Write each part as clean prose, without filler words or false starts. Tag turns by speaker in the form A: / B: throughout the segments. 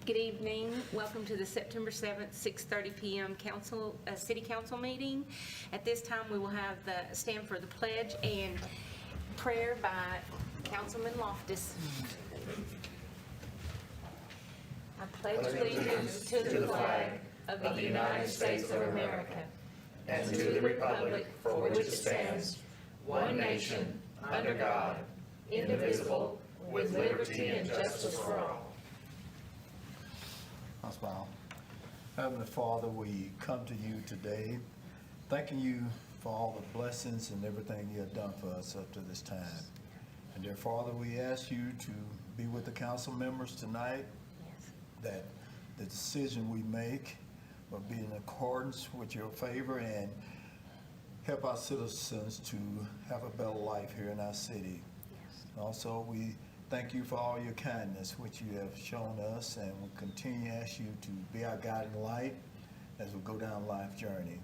A: Good evening. Welcome to the September 7th, 6:30 p.m. City Council meeting. At this time, we will have the stand for the pledge and prayer by Councilman Loftus. I pledge allegiance to the flag of the United States of America and to the republic for which it stands, one nation, under God, indivisible, with liberty and justice for all.
B: I'll smile. Heavenly Father, we come to you today, thanking you for all the blessings and everything you have done for us up to this time. And dear Father, we ask you to be with the council members tonight, that the decision we make will be in accordance with your favor and help our citizens to have a better life here in our city. Also, we thank you for all your kindness, which you have shown us, and we'll continue to ask you to be our guiding light as we go down life journey. Amen.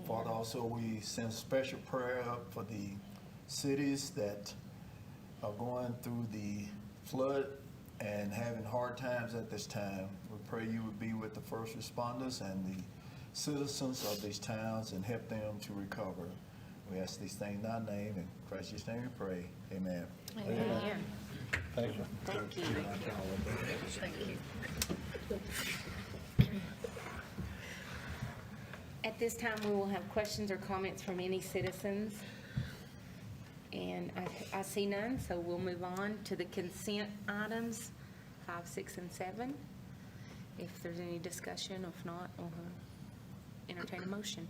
B: Father, also we send special prayer up for the cities that are going through the flood and having hard times at this time. We pray you would be with the first responders and the citizens of these towns and help them to recover. We ask these things in our name, in Christ's name we pray. Amen.
A: Amen. Amen.
B: Thank you.
A: Thank you.
C: Thank you.
A: At this time, we will have questions or comments from any citizens. And I see none, so we'll move on to the consent items, 5, 6, and 7. If there's any discussion, if not, we'll entertain a motion.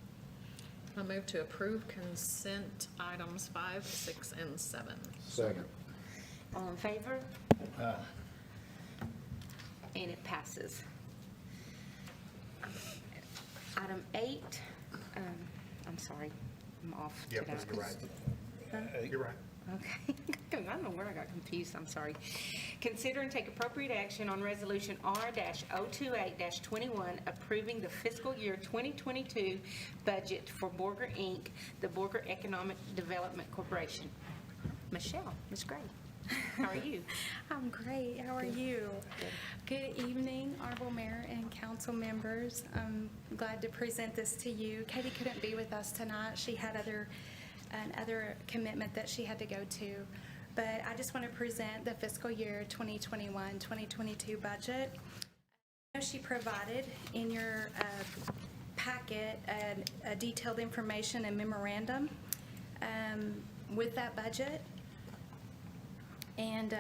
C: I move to approve consent items 5, 6, and 7.
B: Second.
A: All in favor? And it passes. Item 8, I'm sorry, I'm off today.
D: Yep, you're right.
A: Huh?
D: You're right.
A: Okay. I don't know where I got confused, I'm sorry. Consider and take appropriate action on Resolution R-028-21 approving the fiscal year 2022 budget for Borger, Inc., the Borger Economic Development Corporation. Michelle, Ms. Gray, how are you?
E: I'm great. How are you? Good evening, Honorable Mayor and council members. I'm glad to present this to you. Katie couldn't be with us tonight. She had another commitment that she had to go to. But I just want to present the fiscal year 2021-2022 budget. I know she provided in your packet a detailed information and memorandum with that budget. And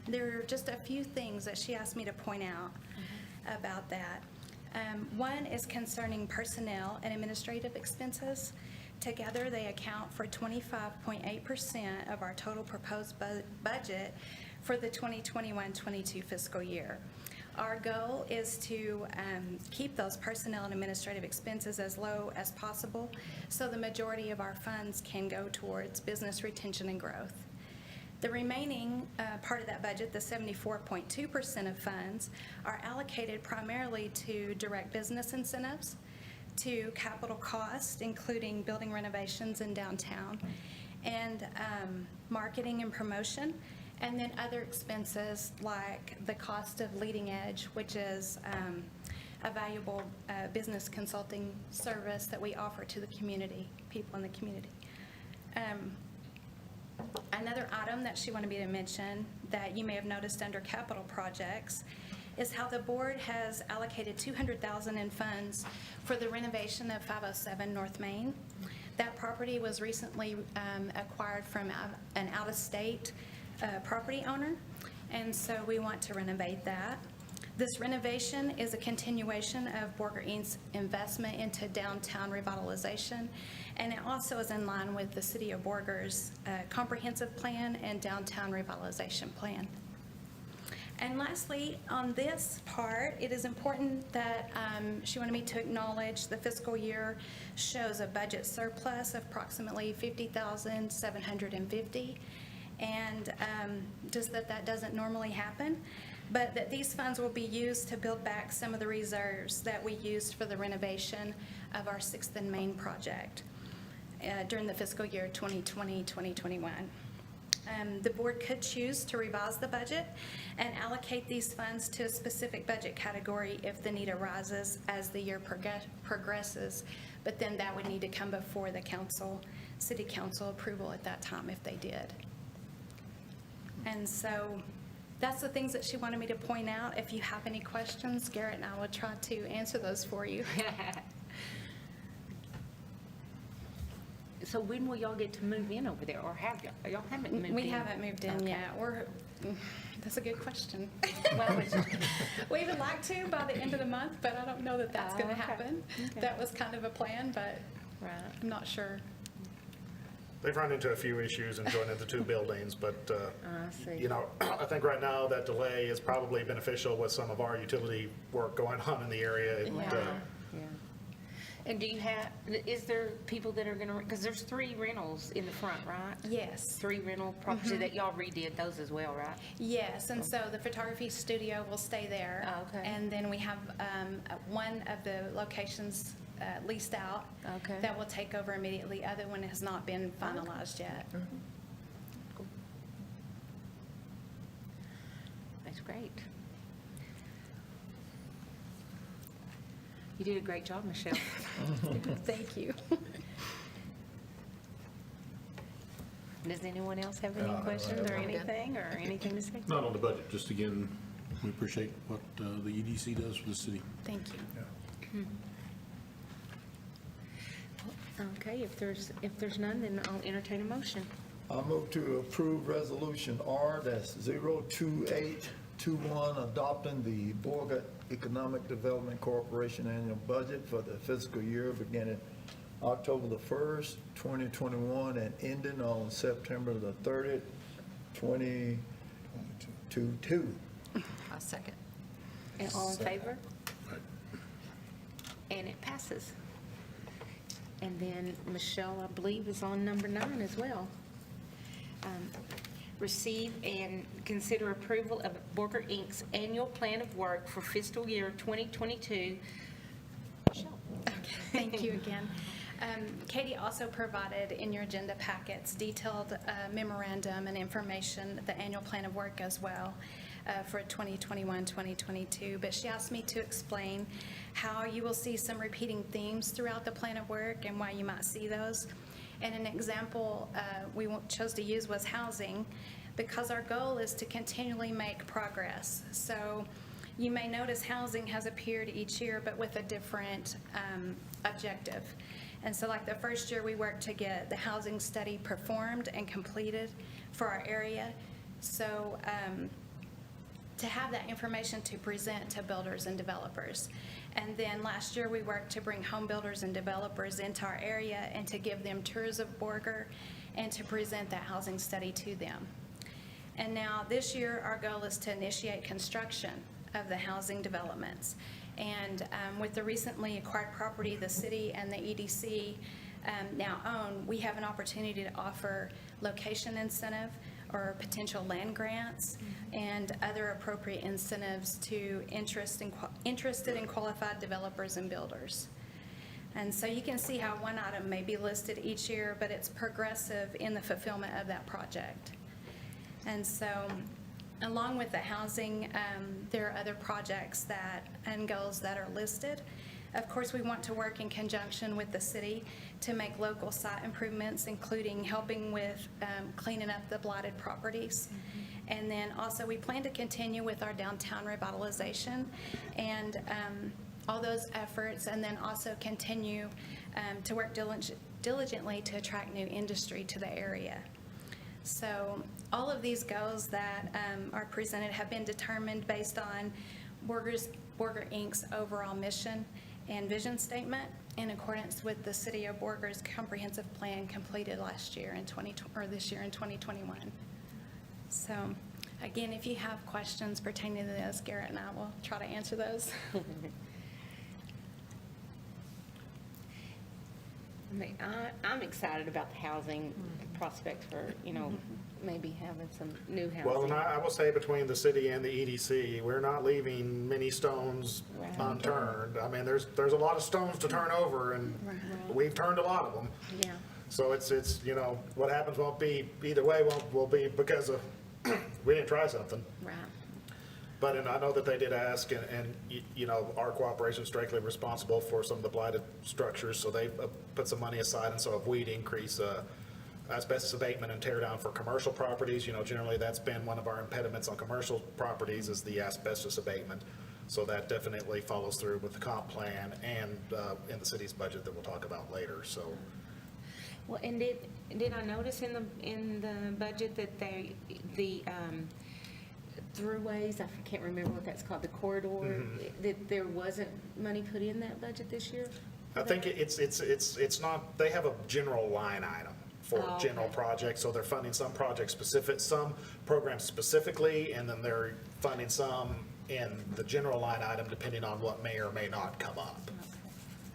E: there are just a few things that she asked me to point out about that. One is concerning personnel and administrative expenses. Together, they account for 25.8% of our total proposed budget for the 2021-22 fiscal year. Our goal is to keep those personnel and administrative expenses as low as possible so the majority of our funds can go towards business retention and growth. The remaining part of that budget, the 74.2% of funds, are allocated primarily to direct business incentives, to capital costs, including building renovations in downtown, and marketing and promotion, and then other expenses like the cost of Leading Edge, which is a valuable business consulting service that we offer to the community, people in the community. Another item that she wanted me to mention that you may have noticed under capital projects is how the board has allocated $200,000 in funds for the renovation of 507 North Main. That property was recently acquired from an out-of-state property owner, and so we want to renovate that. This renovation is a continuation of Borger Inc.'s investment into downtown revitalization, and it also is in line with the City of Borger's comprehensive plan and downtown revitalization plan. And lastly, on this part, it is important that she wanted me to acknowledge the fiscal year shows a budget surplus of approximately $50,750, and just that doesn't normally happen, but that these funds will be used to build back some of the reserves that we used for the renovation of our 6th and Main project during the fiscal year 2020-2021. The board could choose to revise the budget and allocate these funds to a specific budget category if the need arises as the year progresses, but then that would need to come before the city council approval at that time if they did. And so that's the things that she wanted me to point out. If you have any questions, Garrett and I will try to answer those for you.
A: So when will y'all get to move in over there, or have y'all? Y'all haven't moved in?
E: We haven't moved in
A: Okay.
E: yet. That's a good question.
A: Well, it's-
E: We would like to by the end of the month, but I don't know that that's going to
A: Okay.
E: happen.
A: Okay.
E: That was kind of a plan, but
A: Right.
E: I'm not sure.
D: They've run into a few issues in joining the two buildings, but,
A: I see.
D: you know, I think right now that delay is probably beneficial with some of our utility work going on in the area. And,
A: Yeah, yeah. And do you have, is there people that are gonna, because there's 3 rentals in the front, right?
E: Yes.
A: 3 rental properties that y'all redid those as well, right?
E: Yes, and so the photography studio will stay there.
A: Oh, okay.
E: And then we have one of the locations leased out.
A: Okay.
E: That will take over immediately. Other one has not been finalized yet.
A: Cool. That's great. You did a great job, Michelle.
E: Thank you.
A: Does anyone else have any questions or anything to say?
F: Not on the budget, just again, we appreciate what the EDC does for the city.
E: Thank you.
A: Okay, if there's none, then I'll entertain a motion.
B: I move to approve Resolution R-02821, adopting the Borga Economic Development Corporation annual budget for the fiscal year beginning October the 1st, 2021, and ending on September the 30th, 2022.
C: A second.
A: And all in favor? And it passes. And then Michelle, I believe, is on number 9 as well. Receive and consider approval of Borger, Inc.'s annual plan of work for fiscal year 2022. Michelle?
E: Thank you again. Katie also provided in your agenda packets detailed memorandum and information, the annual plan of work as well for 2021, 2022. But she asked me to explain how you will see some repeating themes throughout the plan of work and why you might see those. And an example we chose to use was housing, because our goal is to continually make progress. So you may notice housing has appeared each year, but with a different objective. And so like the first year, we worked to get the housing study performed and completed for our area. So to have that information to present to builders and developers. And then last year, we worked to bring home builders and developers into our area and to give them tours of Borger and to present that housing study to them. And now this year, our goal is to initiate construction of the housing developments. And with the recently acquired property the city and the EDC now own, we have an opportunity to offer location incentive or potential land grants and other appropriate incentives to interested and qualified developers and builders. And so you can see how one item may be listed each year, but it's progressive in the fulfillment of that project. And so along with the housing, there are other projects and goals that are listed. Of course, we want to work in conjunction with the city to make local site improvements, including helping with cleaning up the blighted properties. And then also, we plan to continue with our downtown revitalization and all those efforts, and then also continue to work diligently to attract new industry to the area. So all of these goals that are presented have been determined based on Borger, Inc.'s overall mission and vision statement in accordance with the City of Borger's comprehensive plan completed this year in 2021. So again, if you have questions pertaining to this, Garrett and I will try to answer those.
A: I mean, I'm excited about the housing prospects for, maybe having some new housing.
D: Well, and I will say between the city and the EDC, we're not leaving many stones
A: Right.
D: unturned. I mean, there's a lot of stones to turn over, and
A: Right.
D: we've turned a lot of them.
A: Yeah.
D: So it's, you know, what happens won't be, either way will be because of, we didn't try something.
A: Right.
D: But, and I know that they did ask, and, you know, our corporation is directly responsible for some of the blighted structures, so they put some money aside, and so if we'd increase asbestos abatement and tear down for commercial properties, you know, generally that's been one of our impediments on commercial properties is the asbestos abatement. So that definitely follows through with the comp plan and in the city's budget that we'll talk about later, so.
A: Well, and did I notice in the budget that the throughways, I can't remember what that's called, the corridor, that there wasn't money put in that budget this year?
D: I think it's not, they have a general line item for
A: Oh,
D: general
A: okay.
D: projects, so they're funding some projects specific, some programs specifically, and then they're funding some in the general line item depending on what may or may not come up.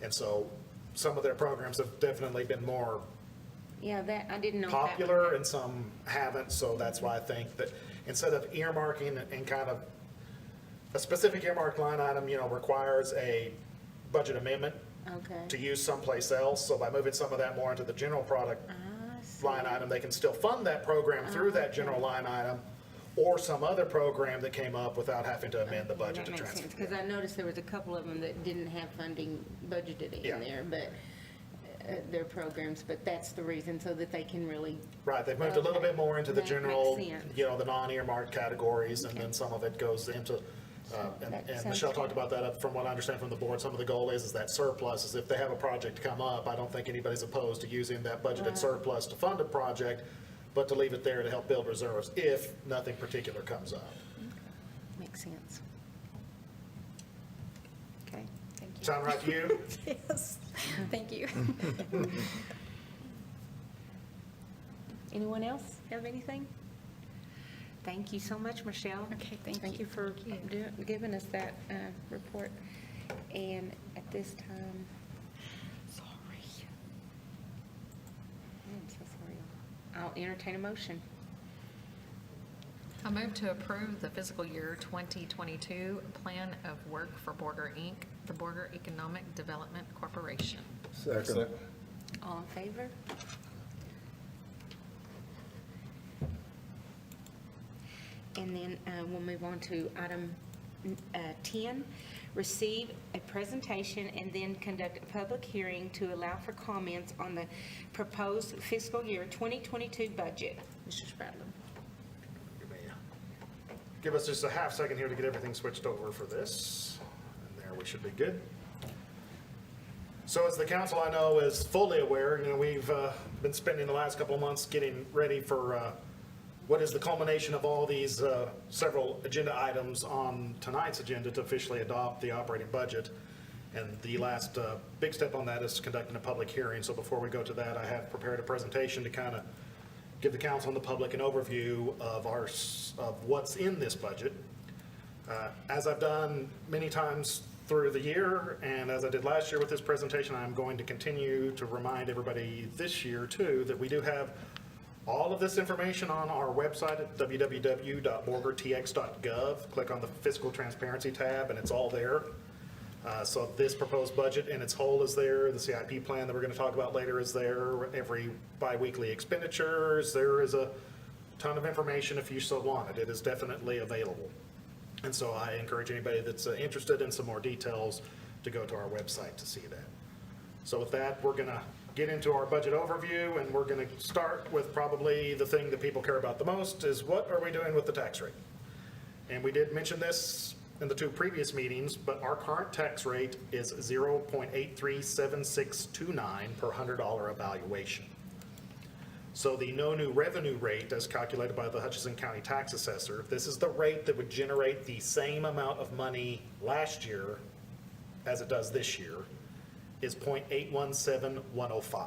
D: And so some of their programs have definitely been more
A: Yeah, that, I didn't know. that one.
D: popular and some haven't, so that's why I think that instead of earmarking and kind of, a specific earmarked line item, you know, requires a budget amendment
A: Okay.
D: to use someplace else, so by moving some of that more into the general product
A: I see.
D: line item, they can still fund that program through that general line item, or some other program that came up without having to amend the budget to
A: That makes sense,
D: transfer.
A: because I noticed there was a couple of them that didn't have funding budgeted
D: Yeah.
A: in there, but their programs, but that's the reason, so that they can really,
D: Right, they've moved a little
A: Okay.
D: bit more into the
A: That
D: general,
A: makes sense.
D: you know, the non-earmarked categories, and then some of it goes into,
A: that
D: and
A: sounds
D: Michelle talked
A: good.
D: about that, from what I understand from the board, some of the goal is that surplus, is if they have a project come up, I don't think anybody's opposed to using that budgeted
A: Right.
D: surplus to fund a project, but to leave it there to help build reserves if nothing particular comes up.
A: makes sense. Okay, thank you.
D: Sound right to you?
E: Yes, thank you.
A: Anyone else have anything? Thank you so much, Michelle.
E: Okay, thank
A: Thank
E: you.
A: you for giving us that report. And at this time, sorry. I'm so sorry. I'll entertain a motion.
C: I move to approve the fiscal year 2022 plan of work for Borger, Inc., the Borger Economic Development Corporation.
B: Second.
A: All in favor? And then we'll move on to item 10, receive a presentation and then conduct a public hearing to allow for comments on the proposed fiscal year 2022 budget. Mr. Spradlin.
D: Give us just a half second here to get everything switched over for this, and there we should be good. So as the council I know is fully aware, you know, we've been spending the last couple of months getting ready for what is the culmination of all these several agenda items on tonight's agenda to officially adopt the operating budget. And the last big step on that is conducting a public hearing. So before we go to that, I have prepared a presentation to kind of give the council and the public an overview of what's in this budget. As I've done many times through the year, and as I did last year with this presentation, I'm going to continue to remind everybody this year too, that we do have all of this information on our website at www.borgertx.gov. Click on the Fiscal Transparency tab, and it's all there. So this proposed budget in its whole is there. The CIP plan that we're going to talk about later is there. Every biweekly expenditures, there is a ton of information if you so want it. It is definitely available. And so I encourage anybody that's interested in some more details to go to our website to see that. So with that, we're going to get into our budget overview, and we're going to start with probably the thing that people care about the most is what are we doing with the tax rate? And we did mention this in the two previous meetings, but our current tax rate is 0.837629 per $100 evaluation. So the no new revenue rate, as calculated by the Hutchinson County Tax Assessor, this is the rate that would generate the same amount of money last year as it does this year, is 0.817105.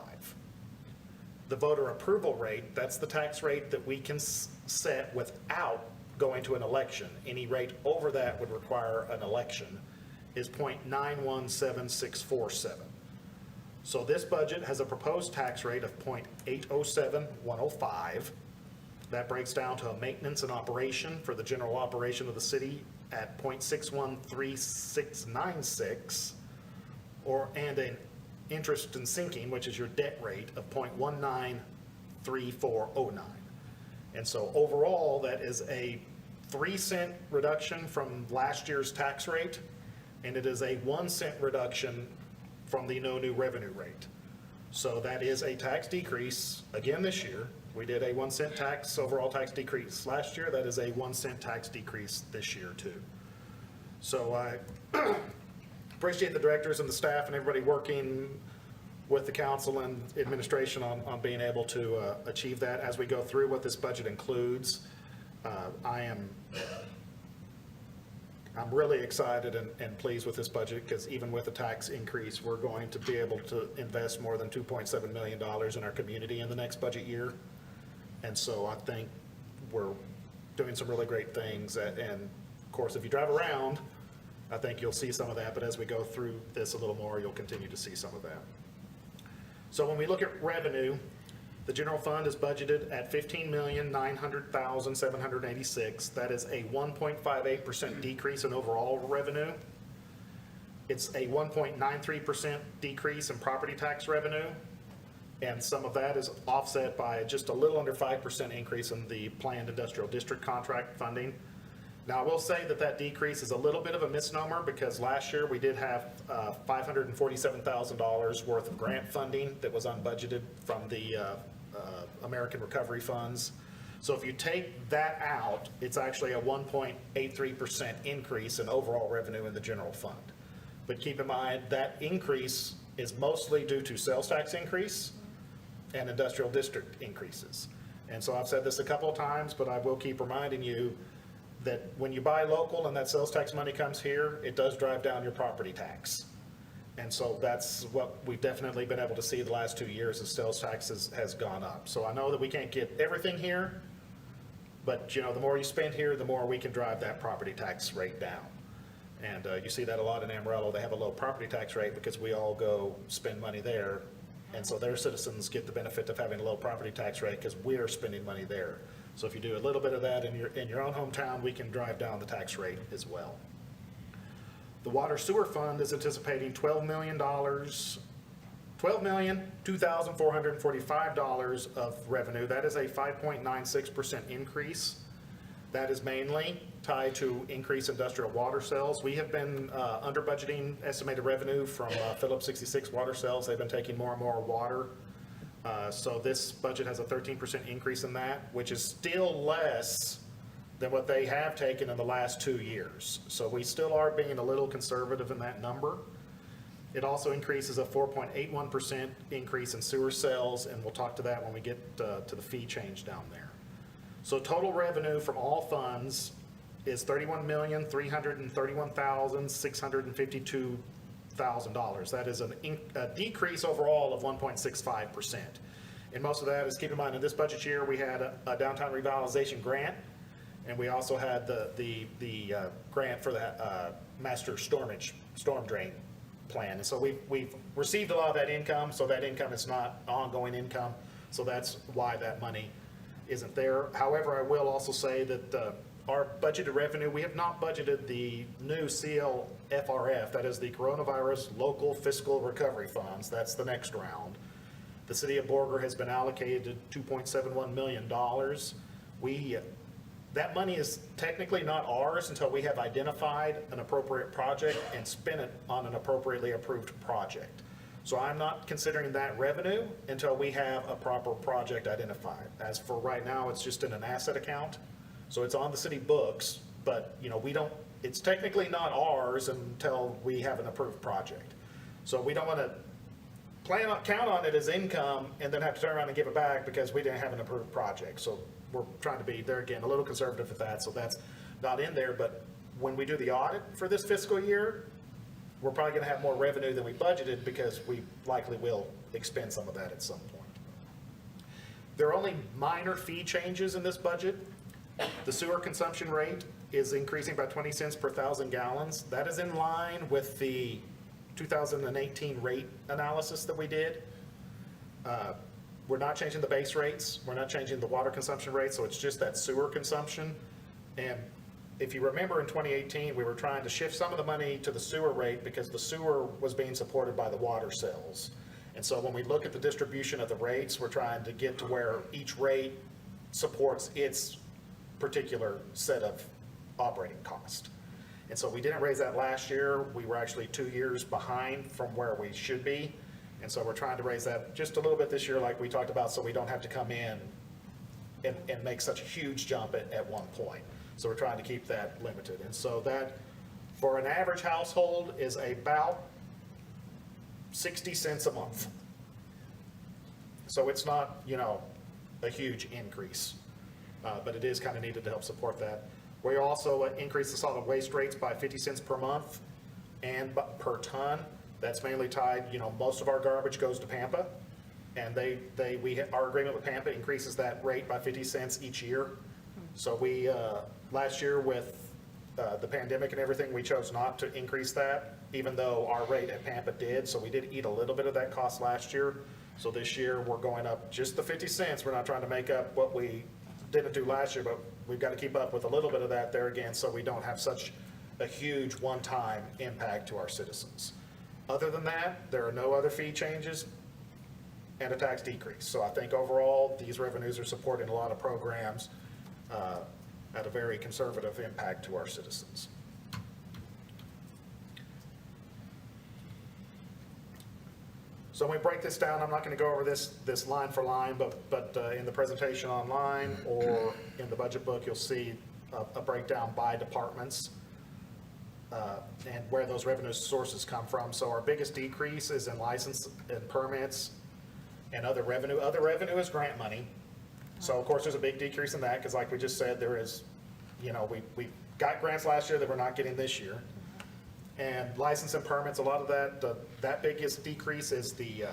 D: The voter approval rate, that's the tax rate that we can set without going to an election. Any rate over that would require an election, is 0.917647. So this budget has a proposed tax rate of 0.807105. That breaks down to a maintenance and operation for the general operation of the city at 0.613696, and an interest and sinking, which is your debt rate, of 0.193409. And so overall, that is a 3-cent reduction from last year's tax rate, and it is a 1-cent reduction from the no new revenue rate. So that is a tax decrease again this year. We did a 1-cent overall tax decrease last year. That is a 1-cent tax decrease this year too. So I appreciate the directors and the staff and everybody working with the council and administration on being able to achieve that. As we go through what this budget includes, I'm really excited and pleased with this budget, because even with the tax increase, we're going to be able to invest more than $2.7 million in our community in the next budget year. And so I think we're doing some really great things. And of course, if you drive around, I think you'll see some of that. But as we go through this a little more, you'll continue to see some of that. So when we look at revenue, the general fund is budgeted at $15,900,786. That is a 1.58% decrease in overall revenue. It's a 1.93% decrease in property tax revenue, and some of that is offset by just a little under 5% increase in the planned industrial district contract funding. Now, I will say that that decrease is a little bit of a misnomer, because last year we did have $547,000 worth of grant funding that was unbudgeted from the American Recovery Funds. So if you take that out, it's actually a 1.83% increase in overall revenue in the general fund. But keep in mind, that increase is mostly due to sales tax increase and industrial district increases. And so I've said this a couple of times, but I will keep reminding you that when you buy local and that sales tax money comes here, it does drive down your property tax. And so that's what we've definitely been able to see the last 2 years, as sales tax has gone up. So I know that we can't get everything here, but the more you spend here, the more we can drive that property tax rate down. And you see that a lot in Amarillo. They have a low property tax rate because we all go spend money there. And so their citizens get the benefit of having a low property tax rate because we're spending money there. So if you do a little bit of that in your own hometown, we can drive down the tax rate as well. The Water Sewer Fund is anticipating $12,002,445 of revenue. That is a 5.96% increase. That is mainly tied to increased industrial water sales. We have been under budgeting estimated revenue from Phillips 66 water sales. They've been taking more and more water. So this budget has a 13% increase in that, which is still less than what they have taken in the last 2 years. So we still are being a little conservative in that number. It also increases a 4.81% increase in sewer sales, and we'll talk to that when we get to the fee change down there. So total revenue from all funds is $31,331,652. That is a decrease overall of 1.65%. And most of that is, keep in mind, in this budget year, we had a downtown revitalization grant, and we also had the grant for that master storm drain plan. And so we've received a lot of that income, so that income is not ongoing income, so that's why that money isn't there. However, I will also say that our budgeted revenue, we have not budgeted the new CLFRF, that is the Coronavirus Local Fiscal Recovery Funds. That's the next round. The city of Borger has been allocated $2.71 million. That money is technically not ours until we have identified an appropriate project and spent it on an appropriately approved project. So I'm not considering that revenue until we have a proper project identified. As for right now, it's just in an asset account. So it's on the city books, but it's technically not ours until we have an approved project. So we don't want to count on it as income and then have to turn around and give it back because we didn't have an approved project. So we're trying to be, there again, a little conservative with that, so that's not in there. But when we do the audit for this fiscal year, we're probably going to have more revenue than we budgeted because we likely will expend some of that at some point. There are only minor fee changes in this budget. The sewer consumption rate is increasing by 20 cents per 1,000 gallons. That is in line with the 2018 rate analysis that we did. We're not changing the base rates. We're not changing the water consumption rate, so it's just that sewer consumption. And if you remember in 2018, we were trying to shift some of the money to the sewer rate because the sewer was being supported by the water sales. And so when we look at the distribution of the rates, we're trying to get to where each rate supports its particular set of operating cost. And so we didn't raise that last year. We were actually 2 years behind from where we should be. And so we're trying to raise that just a little bit this year like we talked about, so we don't have to come in and make such a huge jump at one point. So we're trying to keep that limited. And so that, for an average household, is about 60 cents a month. So it's not, you know, a huge increase, but it is kind of needed to help support that. We also increased the solid waste rates by 50 cents per month and per ton. That's mainly tied, you know, most of our garbage goes to Pampa, and our agreement with Pampa increases that rate by 50 cents each year. So we, last year with the pandemic and everything, we chose not to increase that, even though our rate at Pampa did. So we did eat a little bit of that cost last year. So this year, we're going up just the 50 cents. We're not trying to make up what we didn't do last year, but we've got to keep up with a little bit of that there again, so we don't have such a huge one-time impact to our citizens. Other than that, there are no other fee changes and a tax decrease. So I think overall, these revenues are supporting a lot of programs at a very conservative impact to our citizens. So when we break this down, I'm not going to go over this line for line, but in the presentation online or in the budget book, you'll see a breakdown by departments and where those revenue sources come from. So our biggest decrease is in license and permits and other revenue. Other revenue is grant money. So of course, there's a big decrease in that because like we just said, there is, you know, we got grants last year that we're not getting this year. And license and permits, a lot of that biggest decrease is the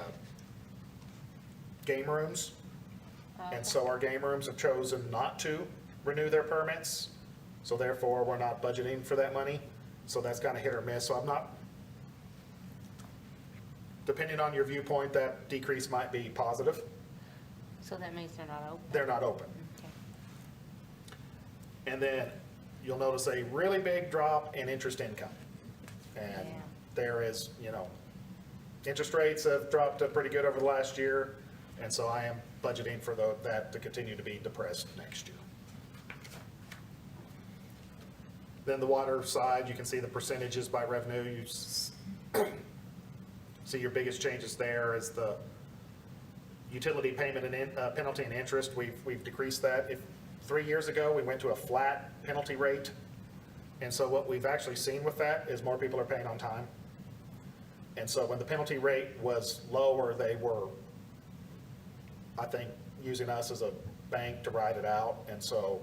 D: game rooms. And so our game rooms have chosen not to renew their permits. So therefore, we're not budgeting for that money. So that's kind of hit or miss. So I'm not, depending on your viewpoint, that decrease might be positive.
A: So that means they're not open?
D: They're not open.
A: Okay.
D: And then you'll notice a really big drop in interest income. And
A: Yeah.
D: there is, you know, interest rates have dropped pretty good over the last year. And so I am budgeting for that to continue to be depressed next year. Then the water side, you can see the percentages by revenue. You see your biggest changes there is the utility payment and penalty and interest. We've decreased that. 3 years ago, we went to a flat penalty rate. And so what we've actually seen with that is more people are paying on time. And so when the penalty rate was lower, they were, I think, using us as a bank to ride it out. And so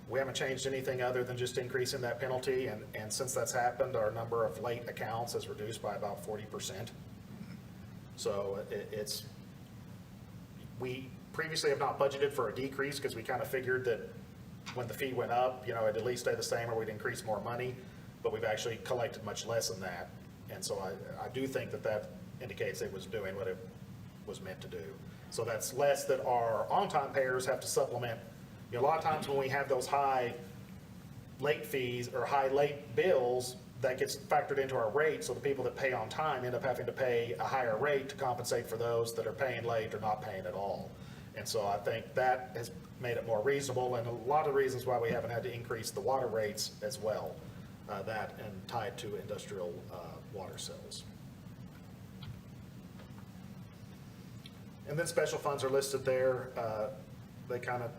D: we haven't changed anything other than just increasing that penalty. And since that's happened, our number of late accounts has reduced by about 40%. So we previously have not budgeted for a decrease because we kind of figured that when the fee went up, you know, it'd at least stay the same or we'd increase more money, but we've actually collected much less than that. And so I do think that indicates it was doing what it was meant to do. So that's less that our on-time payers have to supplement. You know, a lot of times when we have those high late fees or high late bills, that gets factored into our rate, so the people that pay on time end up having to pay a higher rate to compensate for those that are paying late or not paying at all. And so I think that has made it more reasonable, and a lot of reasons why we haven't had to increase the water rates as well, that and tied to industrial water sales. And then special funds are listed there. They kind of,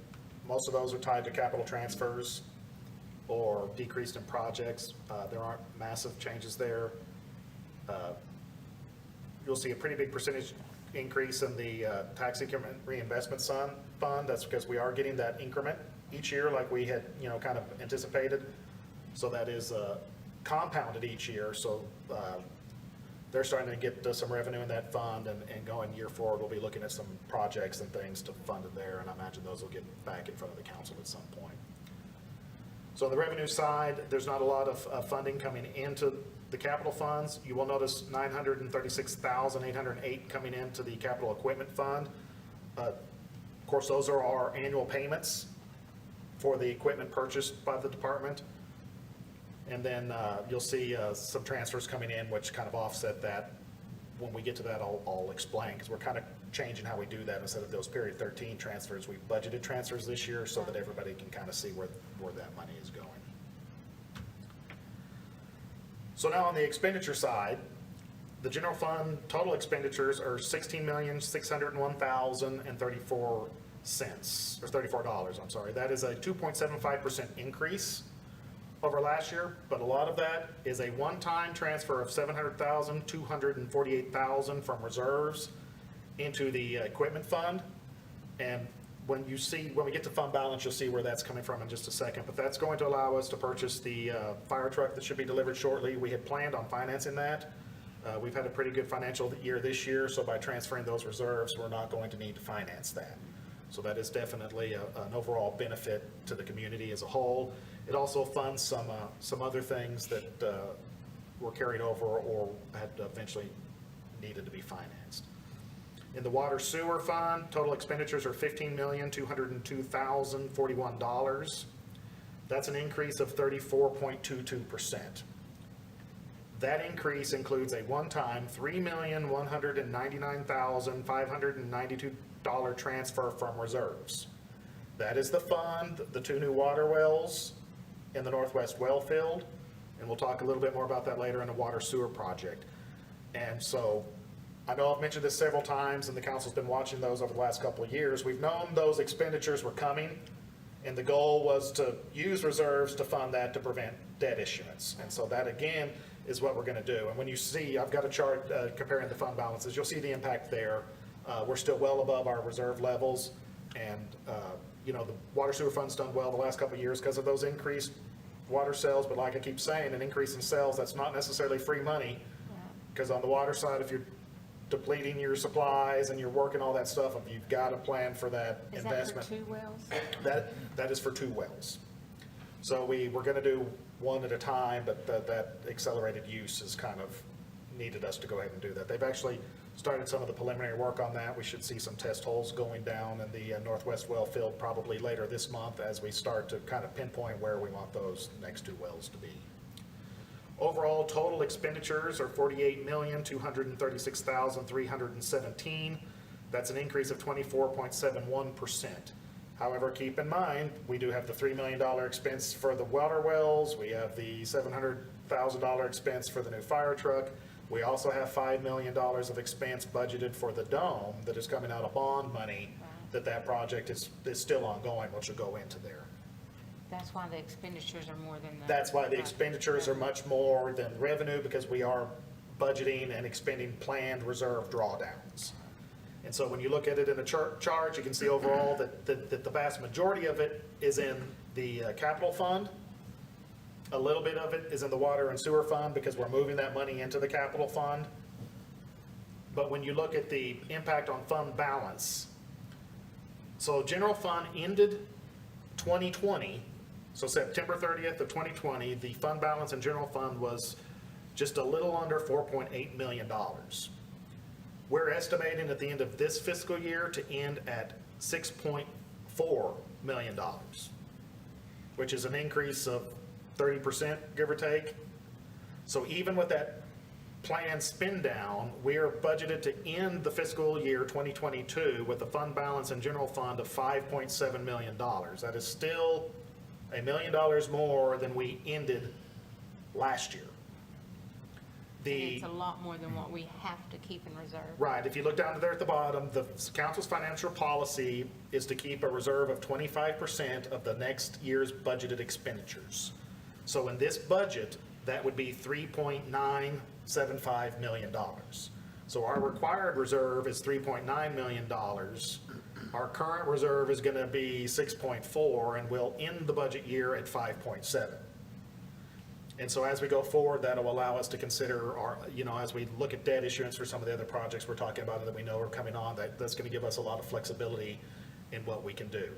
D: most of those are tied to capital transfers or decreased in projects. There aren't massive changes there. You'll see a pretty big percentage increase in the tax increment reinvestment fund. That's because we are getting that increment each year like we had, you know, kind of anticipated. So that is compounded each year. So they're starting to get some revenue in that fund, and going year forward, we'll be looking at some projects and things to fund it there, and I imagine those will get back in front of the council at some point. So on the revenue side, there's not a lot of funding coming into the capital funds. You will notice $936,808 coming into the capital equipment fund. Of course, those are our annual payments for the equipment purchased by the department. And then you'll see some transfers coming in which kind of offset that when we get to that, I'll explain, because we're kind of changing how we do that. Instead of those period 13 transfers, we budgeted transfers this year so that everybody can kind of see where that money is going. So now on the expenditure side, the general fund total expenditures are $16,601,034, or $34, I'm sorry. That is a 2.75% increase over last year, but a lot of that is a one-time transfer of $700,000, $248,000 from reserves into the equipment fund. And when we get to fund balance, you'll see where that's coming from in just a second. But that's going to allow us to purchase the fire truck that should be delivered shortly. We had planned on financing that. We've had a pretty good financial year this year, so by transferring those reserves, we're not going to need to finance that. So that is definitely an overall benefit to the community as a whole. It also funds some other things that were carried over or had eventually needed to be financed. In the water sewer fund, total expenditures are $15,202,041. That's an increase of 34.22%. That increase includes a one-time $3,199,592 transfer from reserves. That is the fund, the 2 new water wells in the Northwest well field, and we'll talk a little bit more about that later in the water sewer project. And so, I know I've mentioned this several times, and the council's been watching those over the last couple of years. We've known those expenditures were coming, and the goal was to use reserves to fund that to prevent debt issuance. And so that, again, is what we're going to do. And when you see, I've got a chart comparing the fund balances, you'll see the impact there. We're still well above our reserve levels, and the water sewer fund's done well the last couple of years because of those increased water sales. But like I keep saying, an increase in sales, that's not necessarily free money, because on the water side, if you're depleting your supplies and you're working all that stuff, you've got to plan for that investment.
A: Is that for 2 wells?
D: That is for 2 wells. So we're going to do one at a time, but that accelerated use has kind of needed us to go ahead and do that. They've actually started some of the preliminary work on that. We should see some test holes going down in the Northwest well field probably later this month as we start to kind of pinpoint where we want those next 2 wells to be. Overall, total expenditures are $48,236,317. That's an increase of 24.71%. However, keep in mind, we do have the $3 million expense for the water wells. We have the $700,000 expense for the new fire truck. We also have $5 million of expense budgeted for the dome that is coming out of bond money, that project is still ongoing, which will go into there.
A: That's why the expenditures are more than the.
D: That's why the expenditures are much more than revenue, because we are budgeting and expending planned reserve drawdowns. And so when you look at it in a chart, you can see overall that the vast majority of it is in the capital fund. A little bit of it is in the water and sewer fund because we're moving that money into the capital fund. But when you look at the impact on fund balance, so general fund ended 2020, so September 30th of 2020, the fund balance in general fund was just a little under $4.8 million. We're estimating at the end of this fiscal year to end at $6.4 million, which is an increase of 30%, give or take. So even with that planned spend down, we are budgeted to end the fiscal year 2022 with a fund balance in general fund of $5.7 million. That is still $1 million more than we ended last year.
A: It's a lot more than what we have to keep in reserve.
D: Right, if you look down there at the bottom, the council's financial policy is to keep a reserve of 25% of the next year's budgeted expenditures. So in this budget, that would be $3.975 million. So our required reserve is $3.9 million. Our current reserve is going to be 6.4, and we'll end the budget year at 5.7. And so as we go forward, that'll allow us to consider our, as we look at debt issuance for some of the other projects we're talking about that we know are coming on, that's going to give us a lot of flexibility in what we can do.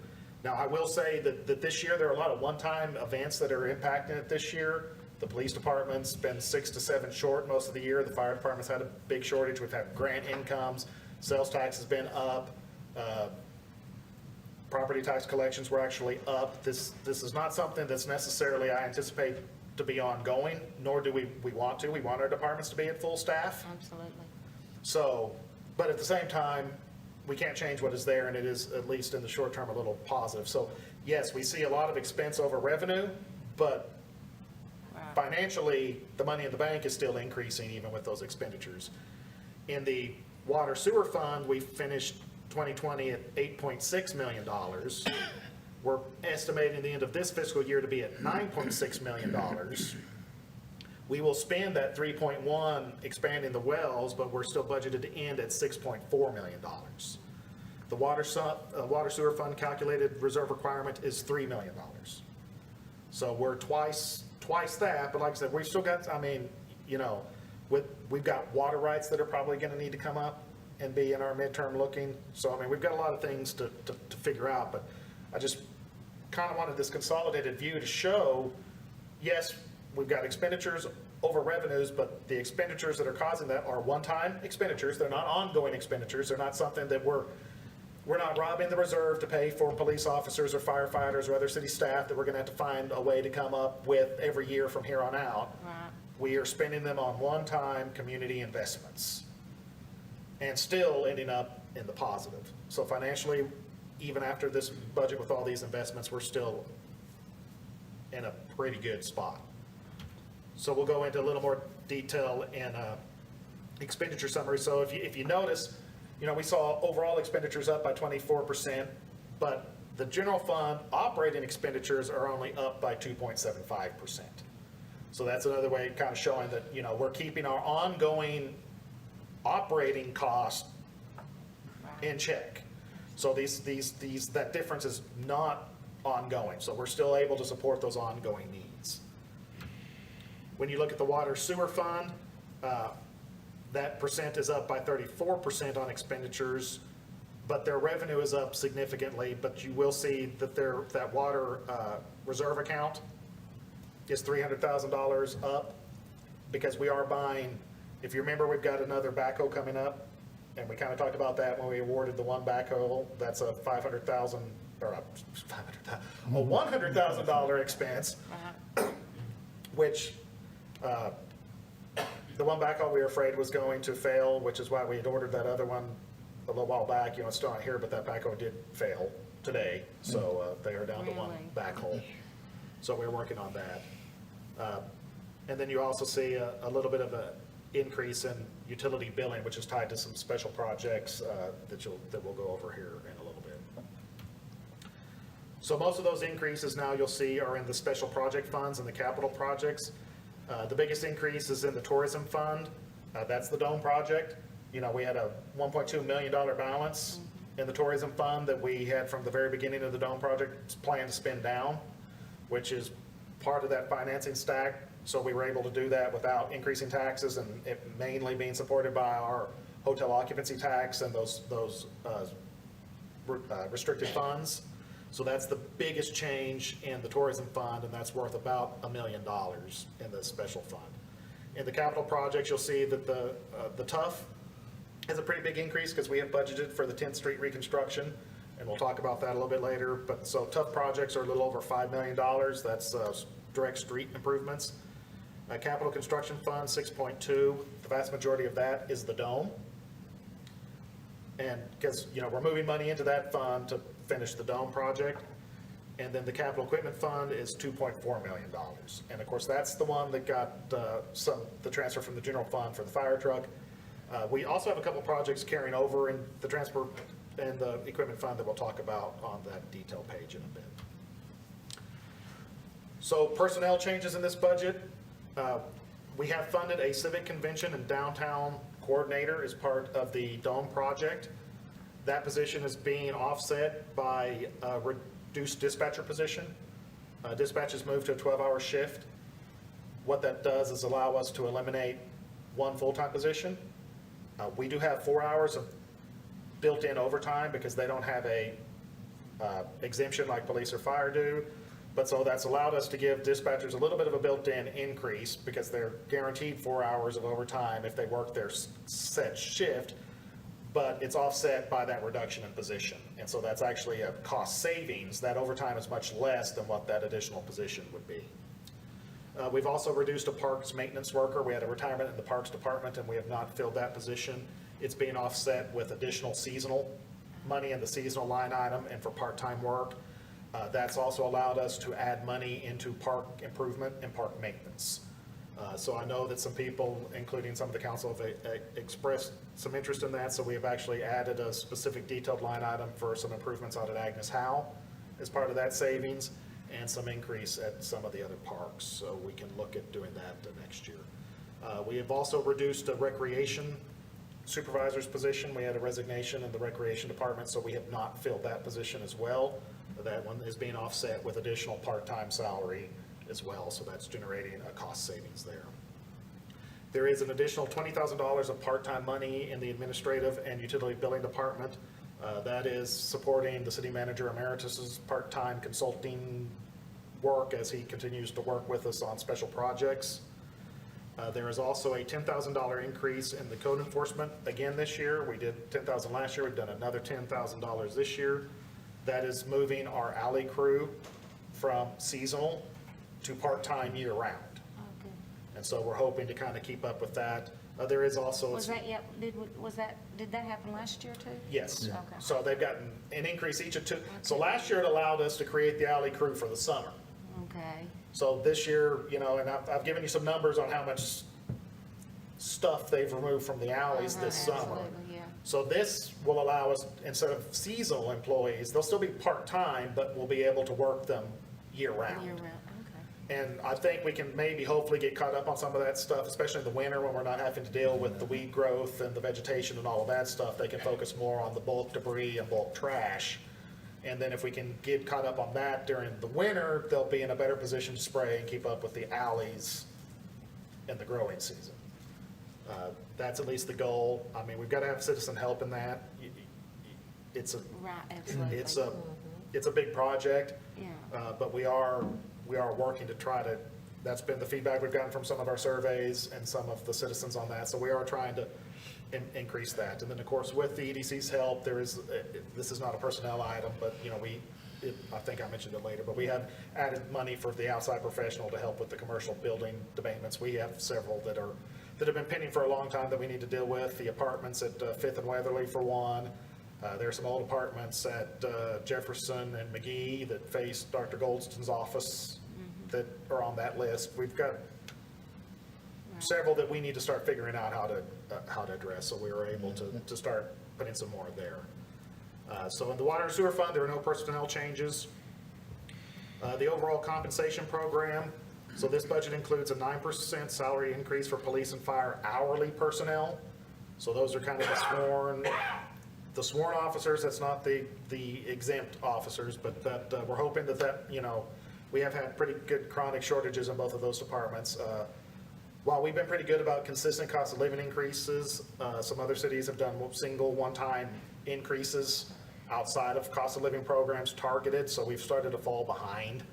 D: Now, I will say that this year, there are a lot of one-time events that are impacting it this year. The police department's been 6 to 7 short most of the year. The fire department's had a big shortage. We've had grant incomes. Sales tax has been up. Property tax collections were actually up. This is not something that's necessarily, I anticipate, to be ongoing, nor do we want to. We want our departments to be at full staff.
A: Absolutely.
D: So, but at the same time, we can't change what is there, and it is, at least in the short term, a little positive. So yes, we see a lot of expense over revenue, but financially, the money in the bank is still increasing even with those expenditures. In the water sewer fund, we finished 2020 at $8.6 million. We're estimating the end of this fiscal year to be at $9.6 million. We will spend that 3.1 expanding the wells, but we're still budgeted to end at $6.4 million. The water sewer fund calculated reserve requirement is $3 million. So we're twice that, but like I said, we've still got, I mean, you know, we've got water rights that are probably gonna need to come up and be in our midterm looking. So, I mean, we've got a lot of things to figure out, but I just kind of wanted this consolidated view to show, yes, we've got expenditures over revenues, but the expenditures that are causing that are one-time expenditures. They're not ongoing expenditures. They're not something that we're not robbing the reserve to pay for police officers or firefighters or other city staff that we're gonna have to find a way to come up with every year from here on out.
A: Right.
D: We are spending them on one-time community investments and still ending up in the positive. So financially, even after this budget with all these investments, we're still in a pretty good spot. So we'll go into a little more detail in expenditure summary. So if you notice, you know, we saw overall expenditures up by 24%, but the general fund operating expenditures are only up by 2.75%. So that's another way of kind of showing that, you know, we're keeping our ongoing operating costs in check. So that difference is not ongoing. So we're still able to support those ongoing needs. When you look at the water sewer fund, that percent is up by 34% on expenditures, but their revenue is up significantly. But you will see that that water reserve account is $300,000 up because we are buying, if you remember, we've got another backhoe coming up, and we kind of talked about that when we awarded the one backhoe. That's a $500,000 or a $100,000 expense, which the one backhoe we were afraid was going to fail, which is why we had ordered that other one a little while back. You know, it's still not here, but that backhoe did fail today, so they are down to one
A: Really?
D: backhoe. So we're working on that. And then you also see a little bit of an increase in utility billing, which is tied to some special projects that we'll go over here in a little bit. So most of those increases now you'll see are in the special project funds and the capital projects. The biggest increase is in the tourism fund. That's the Dome project. You know, we had a $1.2 million balance in the tourism fund that we had from the very beginning of the Dome project planned to spend down, which is part of that financing stack. So we were able to do that without increasing taxes, and it mainly being supported by our hotel occupancy tax and those restricted funds. So that's the biggest change in the tourism fund, and that's worth about $1 million in the special fund. In the capital projects, you'll see that the TUF has a pretty big increase because we have budgeted for the 10th Street reconstruction, and we'll talk about that a little bit later. But so TUF projects are a little over $5 million. That's direct street improvements. Capital construction fund, 6.2. The vast majority of that is the Dome. And because, you know, we're moving money into that fund to finish the Dome project. And then the capital equipment fund is $2.4 million. And of course, that's the one that got the transfer from the general fund for the fire truck. We also have a couple projects carrying over in the transport and the equipment fund that we'll talk about on that detail page in a bit. So personnel changes in this budget. We have funded a civic convention and downtown coordinator as part of the Dome project. That position is being offset by a reduced dispatcher position. Dispatch has moved to a 12-hour shift. What that does is allow us to eliminate one full-time position. We do have 4 hours of built-in overtime because they don't have a exemption like police or fire do. But so that's allowed us to give dispatchers a little bit of a built-in increase because they're guaranteed 4 hours of overtime if they work their set shift, but it's offset by that reduction in position. And so that's actually a cost savings. That overtime is much less than what that additional position would be. We've also reduced a parks maintenance worker. We had a retirement in the parks department, and we have not filled that position. It's being offset with additional seasonal money in the seasonal line item and for part-time work. That's also allowed us to add money into park improvement and park maintenance. So I know that some people, including some of the council, have expressed some interest in that, so we have actually added a specific detailed line item for some improvements out at Agnes Howe as part of that savings, and some increase at some of the other parks, so we can look at doing that next year. We have also reduced a recreation supervisor's position. We had a resignation in the recreation department, so we have not filled that position as well. That one is being offset with additional part-time salary as well, so that's generating a cost savings there. There is an additional $20,000 of part-time money in the administrative and utility billing department. That is supporting the city manager emeritus's part-time consulting work as he continues to work with us on special projects. There is also a $10,000 increase in the code enforcement again this year. We did $10,000 last year. We've done another $10,000 this year. That is moving our alley crew from seasonal to part-time year-round.
A: Oh, good.
D: And so we're hoping to kind of keep up with that. There is also.
A: Was that, yep, did that happen last year too?
D: Yes.
A: Okay.
D: So they've gotten an increase each of two. So last year it allowed us to create the alley crew for the summer.
A: Okay.
D: So this year, you know, and I've given you some numbers on how much stuff they've removed from the alleys this summer.
A: Absolutely, yeah.
D: So this will allow us, instead of seasonal employees, they'll still be part-time, but we'll be able to work them year-round.
A: Year round, okay.
D: And I think we can maybe hopefully get caught up on some of that stuff, especially in the winter when we're not having to deal with the weed growth and the vegetation and all of that stuff. They can focus more on the bulk debris and bulk trash. And then if we can get caught up on that during the winter, they'll be in a better position to spray and keep up with the alleys in the growing season. That's at least the goal. I mean, we've got to have citizen help in that. It's a,
A: Right, absolutely.
D: it's a big project.
A: Yeah.
D: But we are working to try to, that's been the feedback we've gotten from some of our surveys and some of the citizens on that. So we are trying to increase that. And then, of course, with the EDC's help, there is, this is not a personnel item, but, you know, I think I mentioned it later, but we have added money for the outside professional to help with the commercial building debatements. We have several that have been pending for a long time that we need to deal with. The apartments at Fifth and Weatherly, for one. There are some old apartments at Jefferson and McGee that face Dr. Goldston's office that are on that list. We've got several that we need to start figuring out how to address, so we were able to start putting some more there. So in the water and sewer fund, there are no personnel changes. The overall compensation program, so this budget includes a 9% salary increase for police and fire hourly personnel. So those are kind of the sworn officers. That's not the exempt officers, but that we're hoping that, you know, we have had pretty good chronic shortages in both of those departments. While we've been pretty good about consistent cost of living increases, some other cities have done single one-time increases outside of cost of living programs targeted, so we've started to fall behind.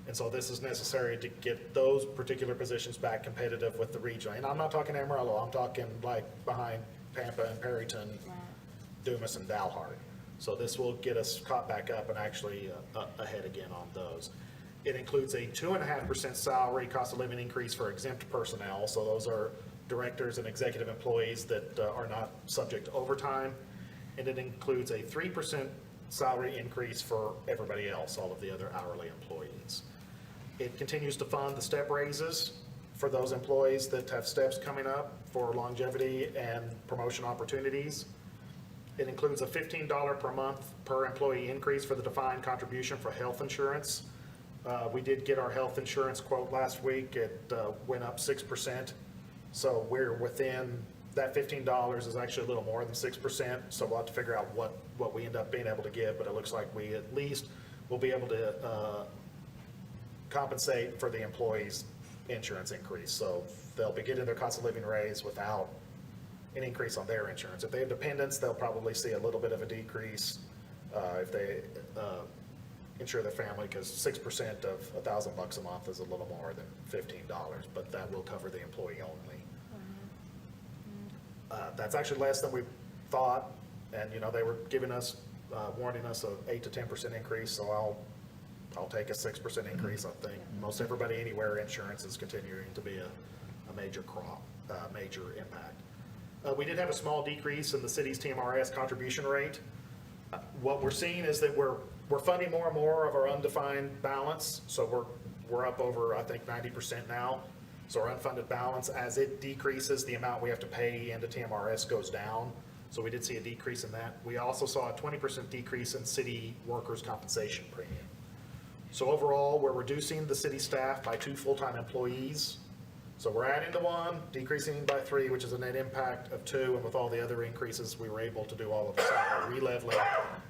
D: And so this is necessary to get those particular positions back competitive with the region. And I'm not talking Amarillo, I'm talking like behind Pampa and Perryton, Dumas and Dalhart. So this will get us caught back up and actually ahead again on those. It includes a 2.5% salary cost of living increase for exempt personnel. So those are directors and executive employees that are not subject to overtime. And it includes a 3% salary increase for everybody else, all of the other hourly employees. It continues to fund the step raises for those employees that have steps coming up for longevity and promotion opportunities. It includes a $15 per month per employee increase for the defined contribution for health insurance. We did get our health insurance quote last week. It went up 6%. So we're within, that $15 is actually a little more than 6%. So we'll have to figure out what we end up being able to give, but it looks like we at least will be able to compensate for the employees' insurance increase. So they'll be getting their cost of living raise without an increase on their insurance. If they have dependents, they'll probably see a little bit of a decrease if they insure their family, because 6% of $1,000 a month is a little more than $15, but that will cover the employee only. That's actually less than we thought, and you know, they were giving us, warning us of 8 to 10% increase, so I'll take a 6% increase. I think most everybody anywhere insurance is continuing to be a major major impact. We did have a small decrease in the city's TMRS contribution rate. What we're seeing is that we're funding more and more of our undefined balance, so we're up over, I think, 90% now. So our unfunded balance, as it decreases, the amount we have to pay into TMRS goes down. So we did see a decrease in that. We also saw a 20% decrease in city workers' compensation premium. So overall, we're reducing the city staff by 2 full-time employees. So we're adding to 1, decreasing by 3, which is a net impact of 2, and with all the other increases, we were able to do all of the salary re-leveling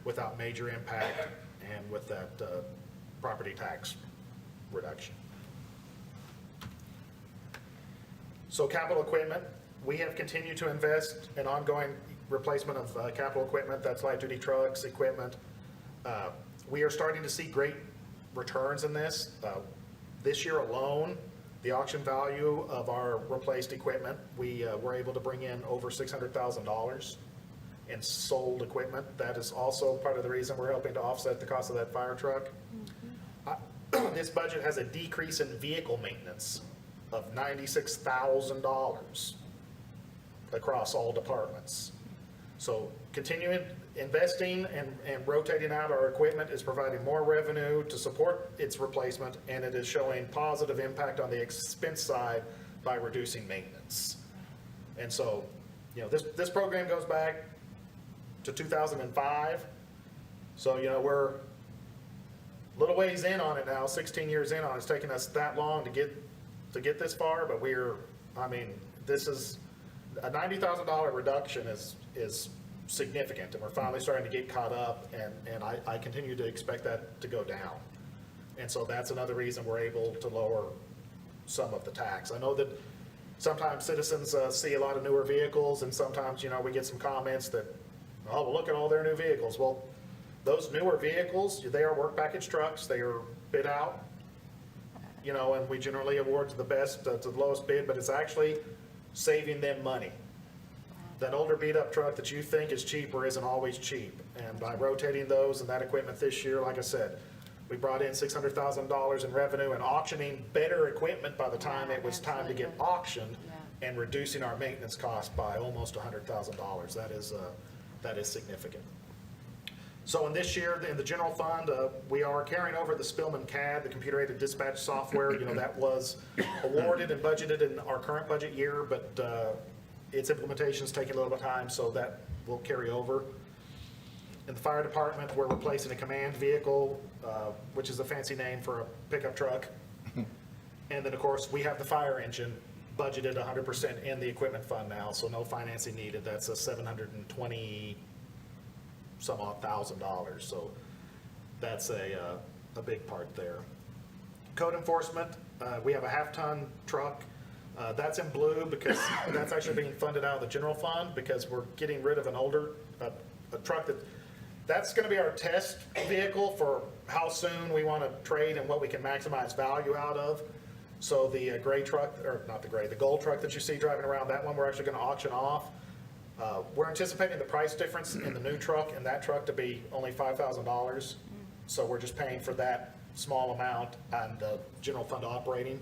D: without major impact and with that property tax reduction. So capital equipment, we have continued to invest in ongoing replacement of capital equipment, that's light duty trucks, equipment. We are starting to see great returns in this. This year alone, the auction value of our replaced equipment, we were able to bring in over $600,000 in sold equipment. That is also part of the reason we're helping to offset the cost of that fire truck. This budget has a decrease in vehicle maintenance of $96,000 across all departments. So continuing investing and rotating out our equipment is providing more revenue to support its replacement, and it is showing positive impact on the expense side by reducing maintenance. And so, you know, this program goes back to 2005. So, you know, we're a little ways in on it now, 16 years in on it. It's taken us that long to get this far, but I mean, this is a $90,000 reduction is significant, and we're finally starting to get caught up, and I continue to expect that to go down. And so that's another reason we're able to lower some of the tax. I know that sometimes citizens see a lot of newer vehicles, and sometimes, you know, we get some comments that, oh, well, look at all their new vehicles. Well, those newer vehicles, they are work package trucks, they are bid out, you know, and we generally award to the best, to the lowest bid, but it's actually saving them money. That older beat-up truck that you think is cheaper isn't always cheap. And by rotating those and that equipment this year, like I said, we brought in $600,000 in revenue and auctioning better equipment by the time it was time to get auctioned, and reducing our maintenance cost by almost $100,000. That is significant. So in this year, in the general fund, we are carrying over the Spillman CAD, the computer-aided dispatch software. You know, that was awarded and budgeted in our current budget year, but its implementation is taking a little bit of time, so that will carry over. In the fire department, we're replacing a command vehicle, which is a fancy name for a pickup truck. And then, of course, we have the fire engine budgeted 100% in the equipment fund now, so no financing needed. That's a $720 some odd $1,000, so that's a big part there. Code enforcement, we have a half-ton truck. That's in blue because that's actually being funded out of the general fund, because we're getting rid of an older a truck that's going to be our test vehicle for how soon we want to trade and what we can maximize value out of. So the gray truck, or not the gray, the gold truck that you see driving around, that one we're actually going to auction off. We're anticipating the price difference in the new truck and that truck to be only $5,000. So we're just paying for that small amount on the general fund operating.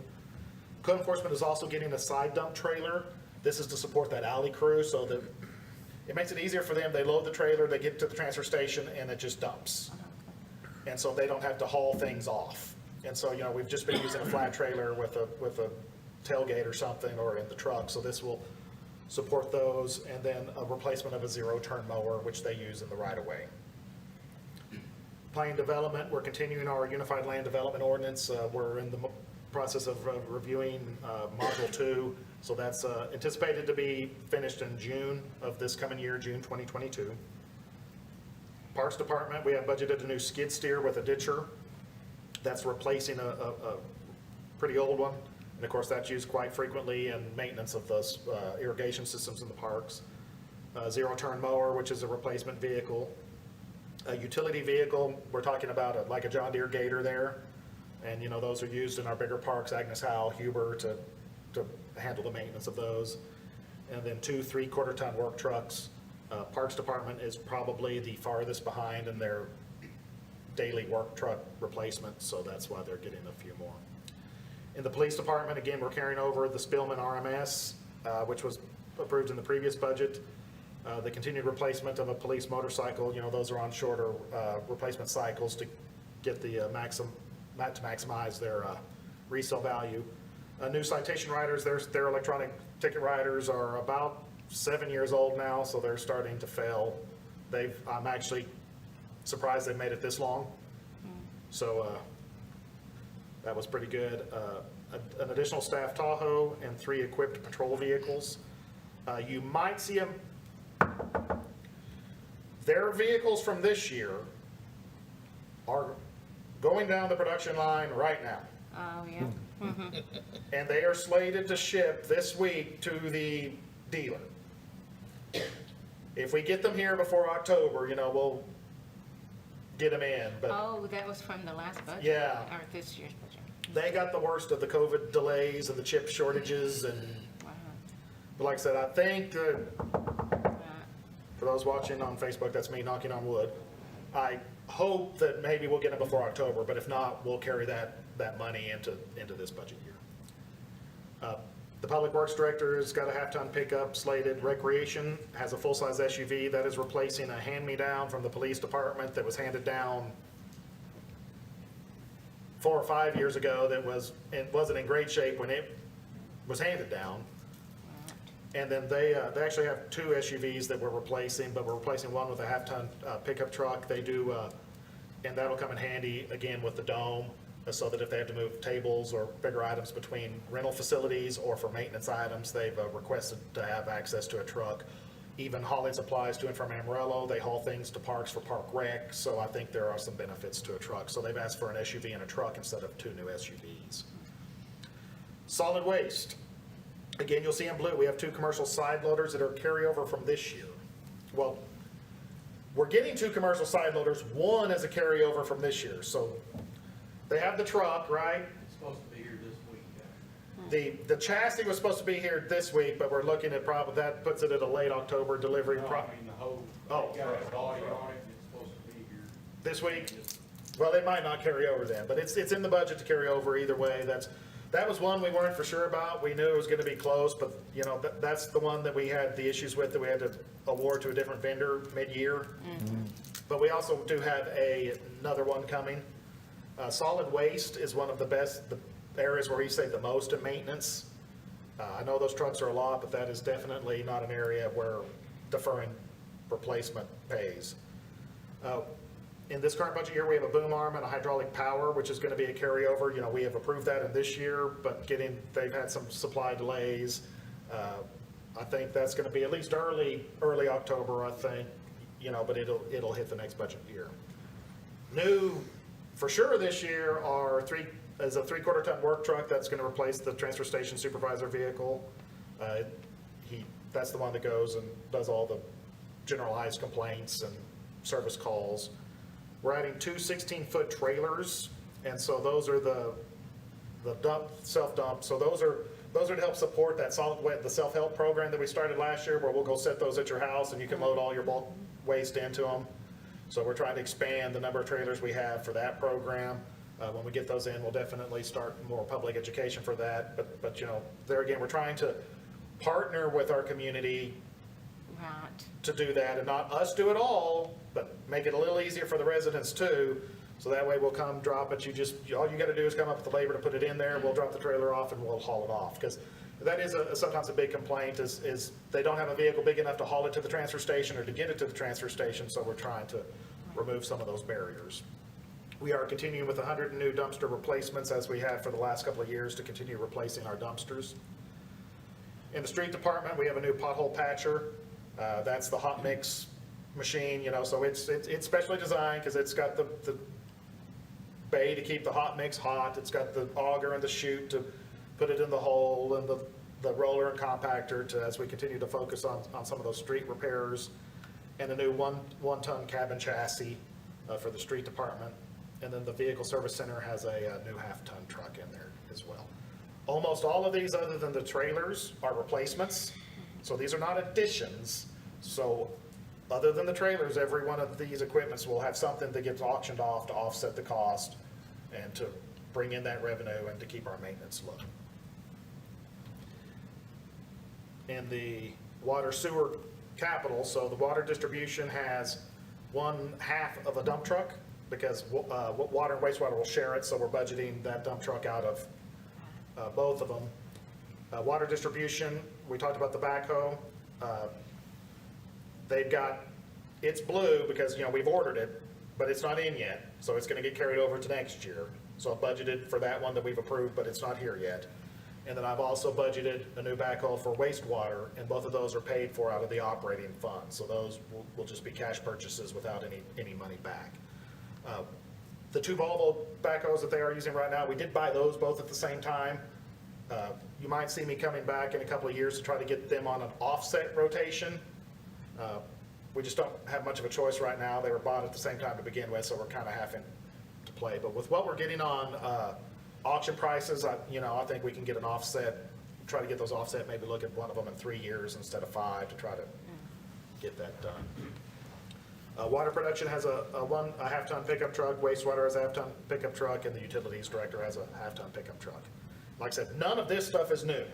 D: Code enforcement is also getting a side dump trailer. This is to support that alley crew, so that it makes it easier for them. They load the trailer, they get to the transfer station, and it just dumps. And so they don't have to haul things off. And so, you know, we've just been using a flat trailer with a tailgate or something, or in the truck. So this will support those, and then a replacement of a zero-turn mower, which they use in the right-of-way. Plan development, we're continuing our Unified Land Development Ordinance. We're in the process of reviewing Module 2, so that's anticipated to be finished in June of this coming year, June 2022. Parks Department, we have budgeted a new skid steer with a ditcher. That's replacing a pretty old one. And of course, that's used quite frequently in maintenance of those irrigation systems in the parks. Zero-turn mower, which is a replacement vehicle. A utility vehicle, we're talking about like a John Deere Gator there. And, you know, those are used in our bigger parks, Agnes Howe, Huber, to handle the maintenance of those. And then 2 3/4-ton work trucks. Parks Department is probably the farthest behind in their daily work truck replacement, so that's why they're getting a few more. In the police department, again, we're carrying over the Spillman RMS, which was approved in the previous budget. The continued replacement of a police motorcycle, those are on shorter replacement cycles to get the maximize their resale value. New citation writers, their electronic ticket writers are about 7 years old now, so they're starting to fail. I'm actually surprised they made it this long. So that was pretty good. An additional staff Tahoe and 3 equipped patrol vehicles. You might see them. Their vehicles from this year are going down the production line right now.
A: Oh, yeah.
D: And they are slated to ship this week to the dealer. If we get them here before October, we'll get them in, but
A: Oh, that was from the last budget?
D: Yeah.
A: Or this year's budget?
D: they got the worst of the COVID delays and the chip shortages, and,
A: Wow.
D: but like I said, I think that,
A: Right.
D: for those watching on Facebook, that's me knocking on wood. I hope that maybe we'll get them before October, but if not, we'll carry that money into this budget year. The Public Works Director has got a half-ton pickup slated. Recreation has a full-size SUV that is replacing a hand-me-down from the police department that was handed down 4 or 5 years ago that wasn't in great shape when it was handed down. And then they actually have 2 SUVs that we're replacing, but we're replacing one with a half-ton pickup truck. They do, and that'll come in handy again with the dome, so that if they have to move tables or bigger items between rental facilities or for maintenance items, they've requested to have access to a truck. Even hauling supplies to and from Amarillo, they haul things to parks for park rec, so I think there are some benefits to a truck. So they've asked for an SUV and a truck instead of 2 new SUVs. Solid waste. Again, you'll see in blue, we have 2 commercial side loaders that are carryover from this year. Well, we're getting 2 commercial side loaders, one is a carryover from this year. So they have the truck, right?
G: It's supposed to be here this week.
D: The chassis was supposed to be here this week, but we're looking at probably, that puts it at a late October delivery.
G: No, I mean, the whole,
D: Oh.
G: they got a body on it, it's supposed to be here.
D: This week? Well, they might not carry over then, but it's in the budget to carry over either way. That was one we weren't for sure about. We knew it was gonna be close, but that's the one that we had the issues with, that we had to award to a different vendor mid-year. But we also do have another one coming. Solid waste is one of the areas where we save the most in maintenance. I know those trucks are a lot, but that is definitely not an area where deferring replacement pays. In this current budget year, we have a boom arm and a hydraulic power, which is going to be a carryover. We have approved that in this year, but they've had some supply delays. I think that's going to be at least early October, I think, but it'll hit the next budget year. New for sure this year is a 3/4 ton work truck that's going to replace the transfer station supervisor vehicle. That's the one that goes and does all the generalized complaints and service calls. We're adding 2 16-foot trailers, and so those are the self-dump. So those are to help support that the self-help program that we started last year, where we'll go set those at your house and you can load all your bulk waste into them. So we're trying to expand the number of trailers we have for that program. When we get those in, we'll definitely start more public education for that. But there again, we're trying to partner with our community
A: Right.
D: to do that, and not us do it all, but make it a little easier for the residents too. So that way we'll come drop it. All you gotta do is come up with the labor to put it in there. We'll drop the trailer off and we'll haul it off. Because that is sometimes a big complaint is they don't have a vehicle big enough to haul it to the transfer station or to get it to the transfer station. So we're trying to remove some of those barriers. We are continuing with 100 new dumpster replacements, as we have for the last couple of years, to continue replacing our dumpsters. In the street department, we have a new pothole patcher. That's the hot mix machine, so it's specially designed because it's got the bay to keep the hot mix hot. It's got the auger and the chute to put it in the hole, and the roller and compactor as we continue to focus on some of those street repairs, and a new one-ton cabin chassis for the street department. And then the vehicle service center has a new half-ton truck in there as well. Almost all of these, other than the trailers, are replacements. So these are not additions. So other than the trailers, every one of these equipments will have something that gets auctioned off to offset the cost and to bring in that revenue and to keep our maintenance low. In the water sewer capital, so the water distribution has 1/2 of a dump truck, because water and wastewater will share it, so we're budgeting that dump truck out of both of them. Water distribution, we talked about the backhoe. They've got, it's blue because, we've ordered it, but it's not in yet, so it's gonna get carried over to next year. So I budgeted for that one that we've approved, but it's not here yet. And then I've also budgeted a new backhoe for wastewater, and both of those are paid for out of the operating fund. So those will just be cash purchases without any money back. The 2 Volvo backhoes that they are using right now, we did buy those both at the same time. You might see me coming back in a couple of years to try to get them on an offset rotation. We just don't have much of a choice right now. They were bought at the same time to begin with, so we're kind of having to play. But with what we're getting on auction prices, I think we can get an offset, try to get those offset, maybe look at one of them in 3 years instead of 5 to try to get that done. Water production has a 1.5-ton pickup truck, wastewater has a 1/2-ton pickup truck, and the utilities director has a 1/2-ton pickup truck. Like I said, none of this stuff is new.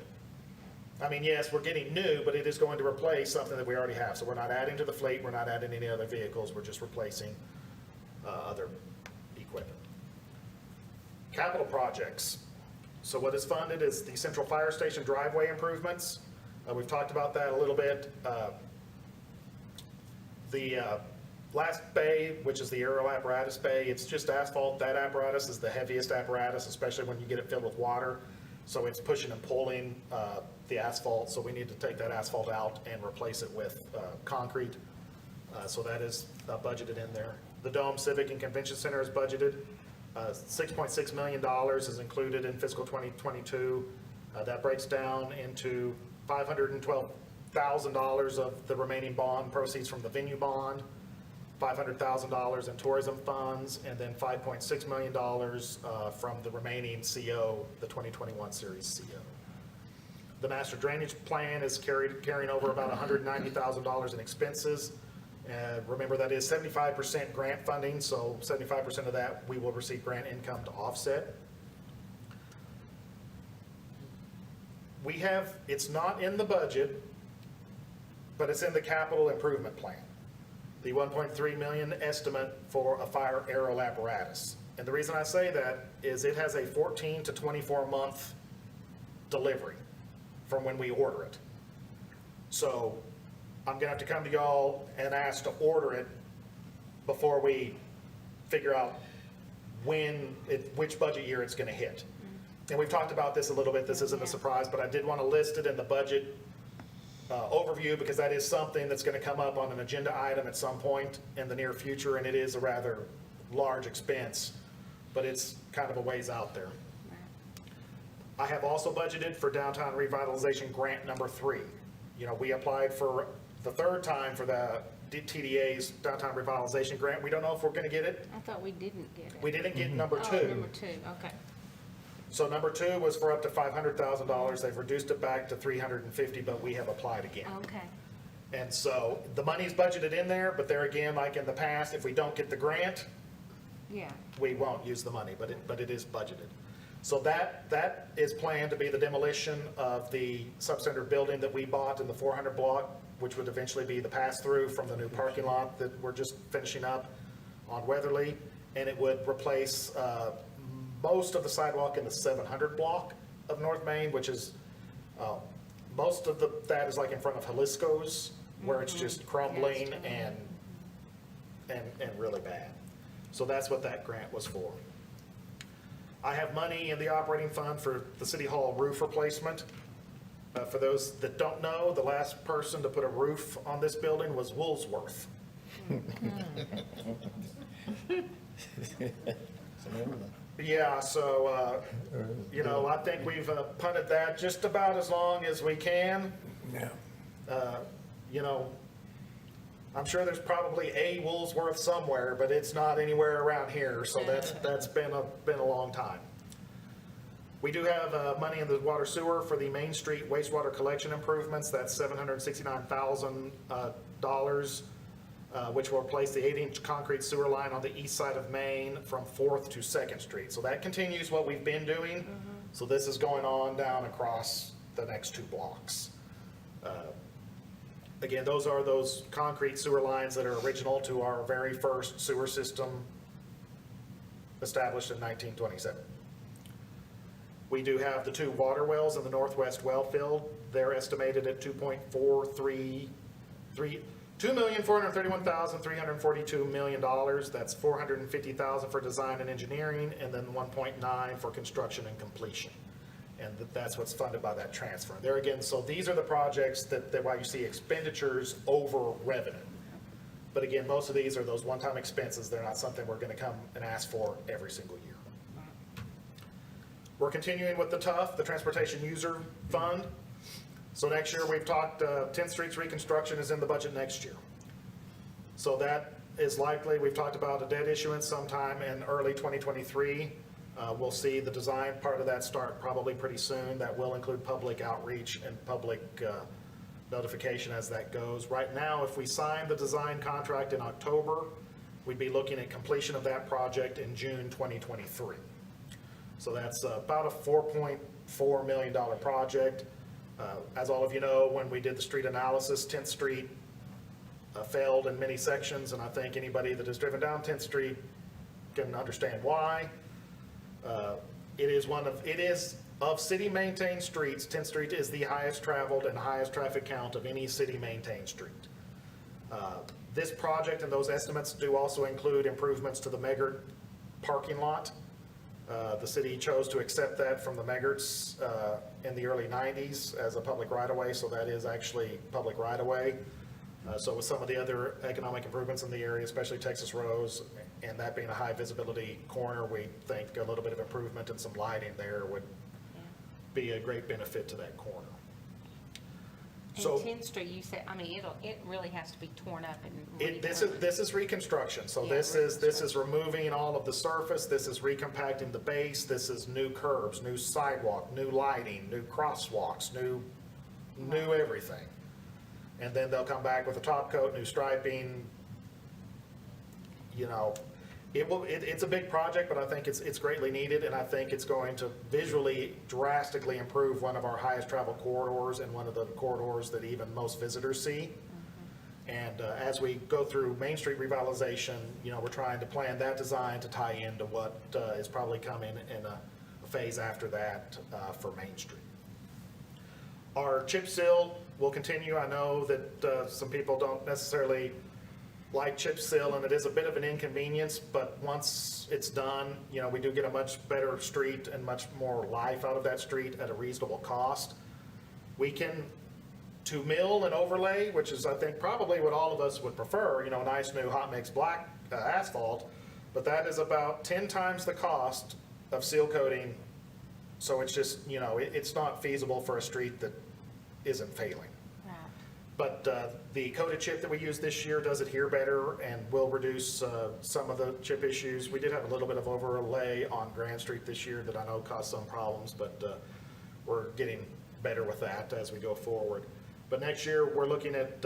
D: I mean, yes, we're getting new, but it is going to replace something that we already have. So we're not adding to the fleet, we're not adding any other vehicles, we're just replacing other equipment. Capital projects. So what is funded is the Central Fire Station driveway improvements. We've talked about that a little bit. The last bay, which is the Aerial Apparatus Bay, it's just asphalt. That apparatus is the heaviest apparatus, especially when you get it filled with water. So it's pushing and pulling the asphalt, so we need to take that asphalt out and replace it with concrete. So that is budgeted in there. The Dome Civic and Convention Center is budgeted. $6.6 million is included in fiscal 2022. That breaks down into $512,000 of the remaining bond proceeds from the venue bond, $500,000 in tourism funds, and then $5.6 million from the remaining CO, the 2021 series CO. The master drainage plan is carrying over about $190,000 in expenses. Remember, that is 75% grant funding, so 75% of that we will receive grant income to offset. We have, it's not in the budget, but it's in the capital improvement plan. The 1.3 million estimate for a fire aerial apparatus. And the reason I say that is it has a 14 to 24 month delivery from when we order it. So I'm gonna have to come to y'all and ask to order it before we figure out which budget year it's gonna hit. And we've talked about this a little bit, this isn't a surprise, but I did want to list it in the budget overview because that is something that's gonna come up on an agenda item at some point in the near future, and it is a rather large expense, but it's kind of a ways out there. I have also budgeted for downtown revitalization grant number 3. We applied for the 3rd time for the TDA's downtown revitalization grant. We don't know if we're gonna get it.
A: I thought we didn't get it.
D: We didn't get number 2.
A: Oh, number 2, okay.
D: So number 2 was for up to $500,000. They've reduced it back to $350,000, but we have applied again.
A: Okay.
D: And so the money's budgeted in there, but there again, like in the past, if we don't get the grant,
A: Yeah.
D: we won't use the money, but it is budgeted. So that is planned to be the demolition of the substandard building that we bought in the 400 block, which would eventually be the pass-through from the new parking lot that we're just finishing up on Weatherly. And it would replace most of the sidewalk in the 700 block of North Main, which is, most of that is like in front of Jalisco's, where it's just crumbling and really bad. So that's what that grant was for. I have money in the operating fund for the City Hall roof replacement. For those that don't know, the last person to put a roof on this building was Woolsworth. Yeah, so, I think we've punted that just about as long as we can.
B: Yeah.
D: I'm sure there's probably a Woolsworth somewhere, but it's not anywhere around here, so that's been a long time. We do have money in the water sewer for the Main Street wastewater collection improvements. That's $769,000, which will replace the 8-inch concrete sewer line on the east side of Main from 4th to 2nd Street. So that continues what we've been doing. So this is going on down across the next 2 blocks. Again, those are those concrete sewer lines that are original to our very first sewer system established in 1927. We do have the 2 water wells in the northwest well field. They're estimated at $2,431,342 million. That's $450,000 for design and engineering, and then 1.9 for construction and completion. And that's what's funded by that transfer. There again, so these are the projects that why you see expenditures over revenue. But again, most of these are those one-time expenses. They're not something we're going to come and ask for every single year. We're continuing with the TUF, the Transportation User Fund. So next year, we've talked, 10th Street's reconstruction is in the budget next year. So that is likely, we've talked about a debt issuance sometime in early 2023. We'll see the design part of that start probably pretty soon. That will include public outreach and public notification as that goes. Right now, if we sign the design contract in October, we'd be looking at completion of that project in June 2023. So that's about a $4.4 million project. As all of you know, when we did the street analysis, 10th Street failed in many sections, and I think anybody that has driven down 10th Street can understand why. It is of city-maintained streets, 10th Street is the highest traveled and highest traffic count of any city-maintained street. This project and those estimates do also include improvements to the Meggert parking lot. The city chose to accept that from the Meggerts in the early 90s as a public right-of-way, so that is actually public right-of-way. So with some of the other economic improvements in the area, especially Texas Rose, and that being a high visibility corner, we think a little bit of improvement and some lighting there would be a great benefit to that corner.
A: And
D: So
A: 10th Street, you said, I mean, it really has to be torn up and
D: this
A: redone.
D: is reconstruction. So
A: Yeah,
D: this is removing all of the surface. This is recompacting the base. This is new curbs, new sidewalk, new lighting, new crosswalks, new everything. And then they'll come back with a top coat, new striping. You know, it's a big project, but I think it's greatly needed, and I think it's going to visually drastically improve one of our highest traveled corridors and one of the corridors that even most visitors see. And as we go through Main Street revitalization, you know, we're trying to plan that design to tie into what is probably coming in a phase after that for Main Street. Our chip seal will continue. I know that some people don't necessarily like chip seal, and it is a bit of an inconvenience, but once it's done, you know, we do get a much better street and much more life out of that street at a reasonable cost. We can, to mill and overlay, which is I think probably what all of us would prefer, you know, nice new hot mix black asphalt, but that is about 10 times the cost of seal coating. So it's just, you know, it's not feasible for a street that isn't failing.
A: Right.
D: But the coated chip that we use this year does adhere better and will reduce some of the chip issues. We did have a little bit of overlay on Grand Street this year that I know caused some problems, but we're getting better with that as we go forward. But next year, we're looking at,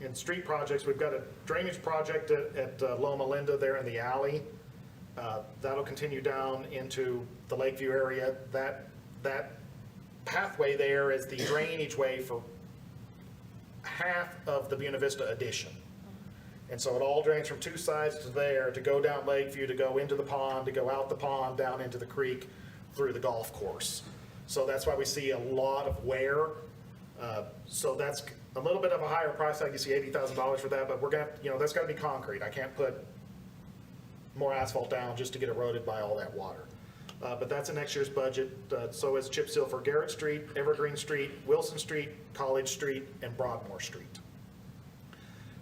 D: in street projects, we've got a drainage project at Loma Linda there in the alley. That'll continue down into the Lakeview area. That pathway there is the drainage way for half of the Buena Vista addition. And so it all drains from two sides to there to go down Lakeview, to go into the pond, to go out the pond, down into the creek, through the golf course. So that's why we see a lot of wear. So that's a little bit of a higher price tag. You see $80,000 for that, but we're gonna, you know, that's gotta be concrete. I can't put more asphalt down just to get eroded by all that water. But that's in next year's budget. So is chip seal for Garrett Street, Evergreen Street, Wilson Street, College Street, and Broadmoor Street.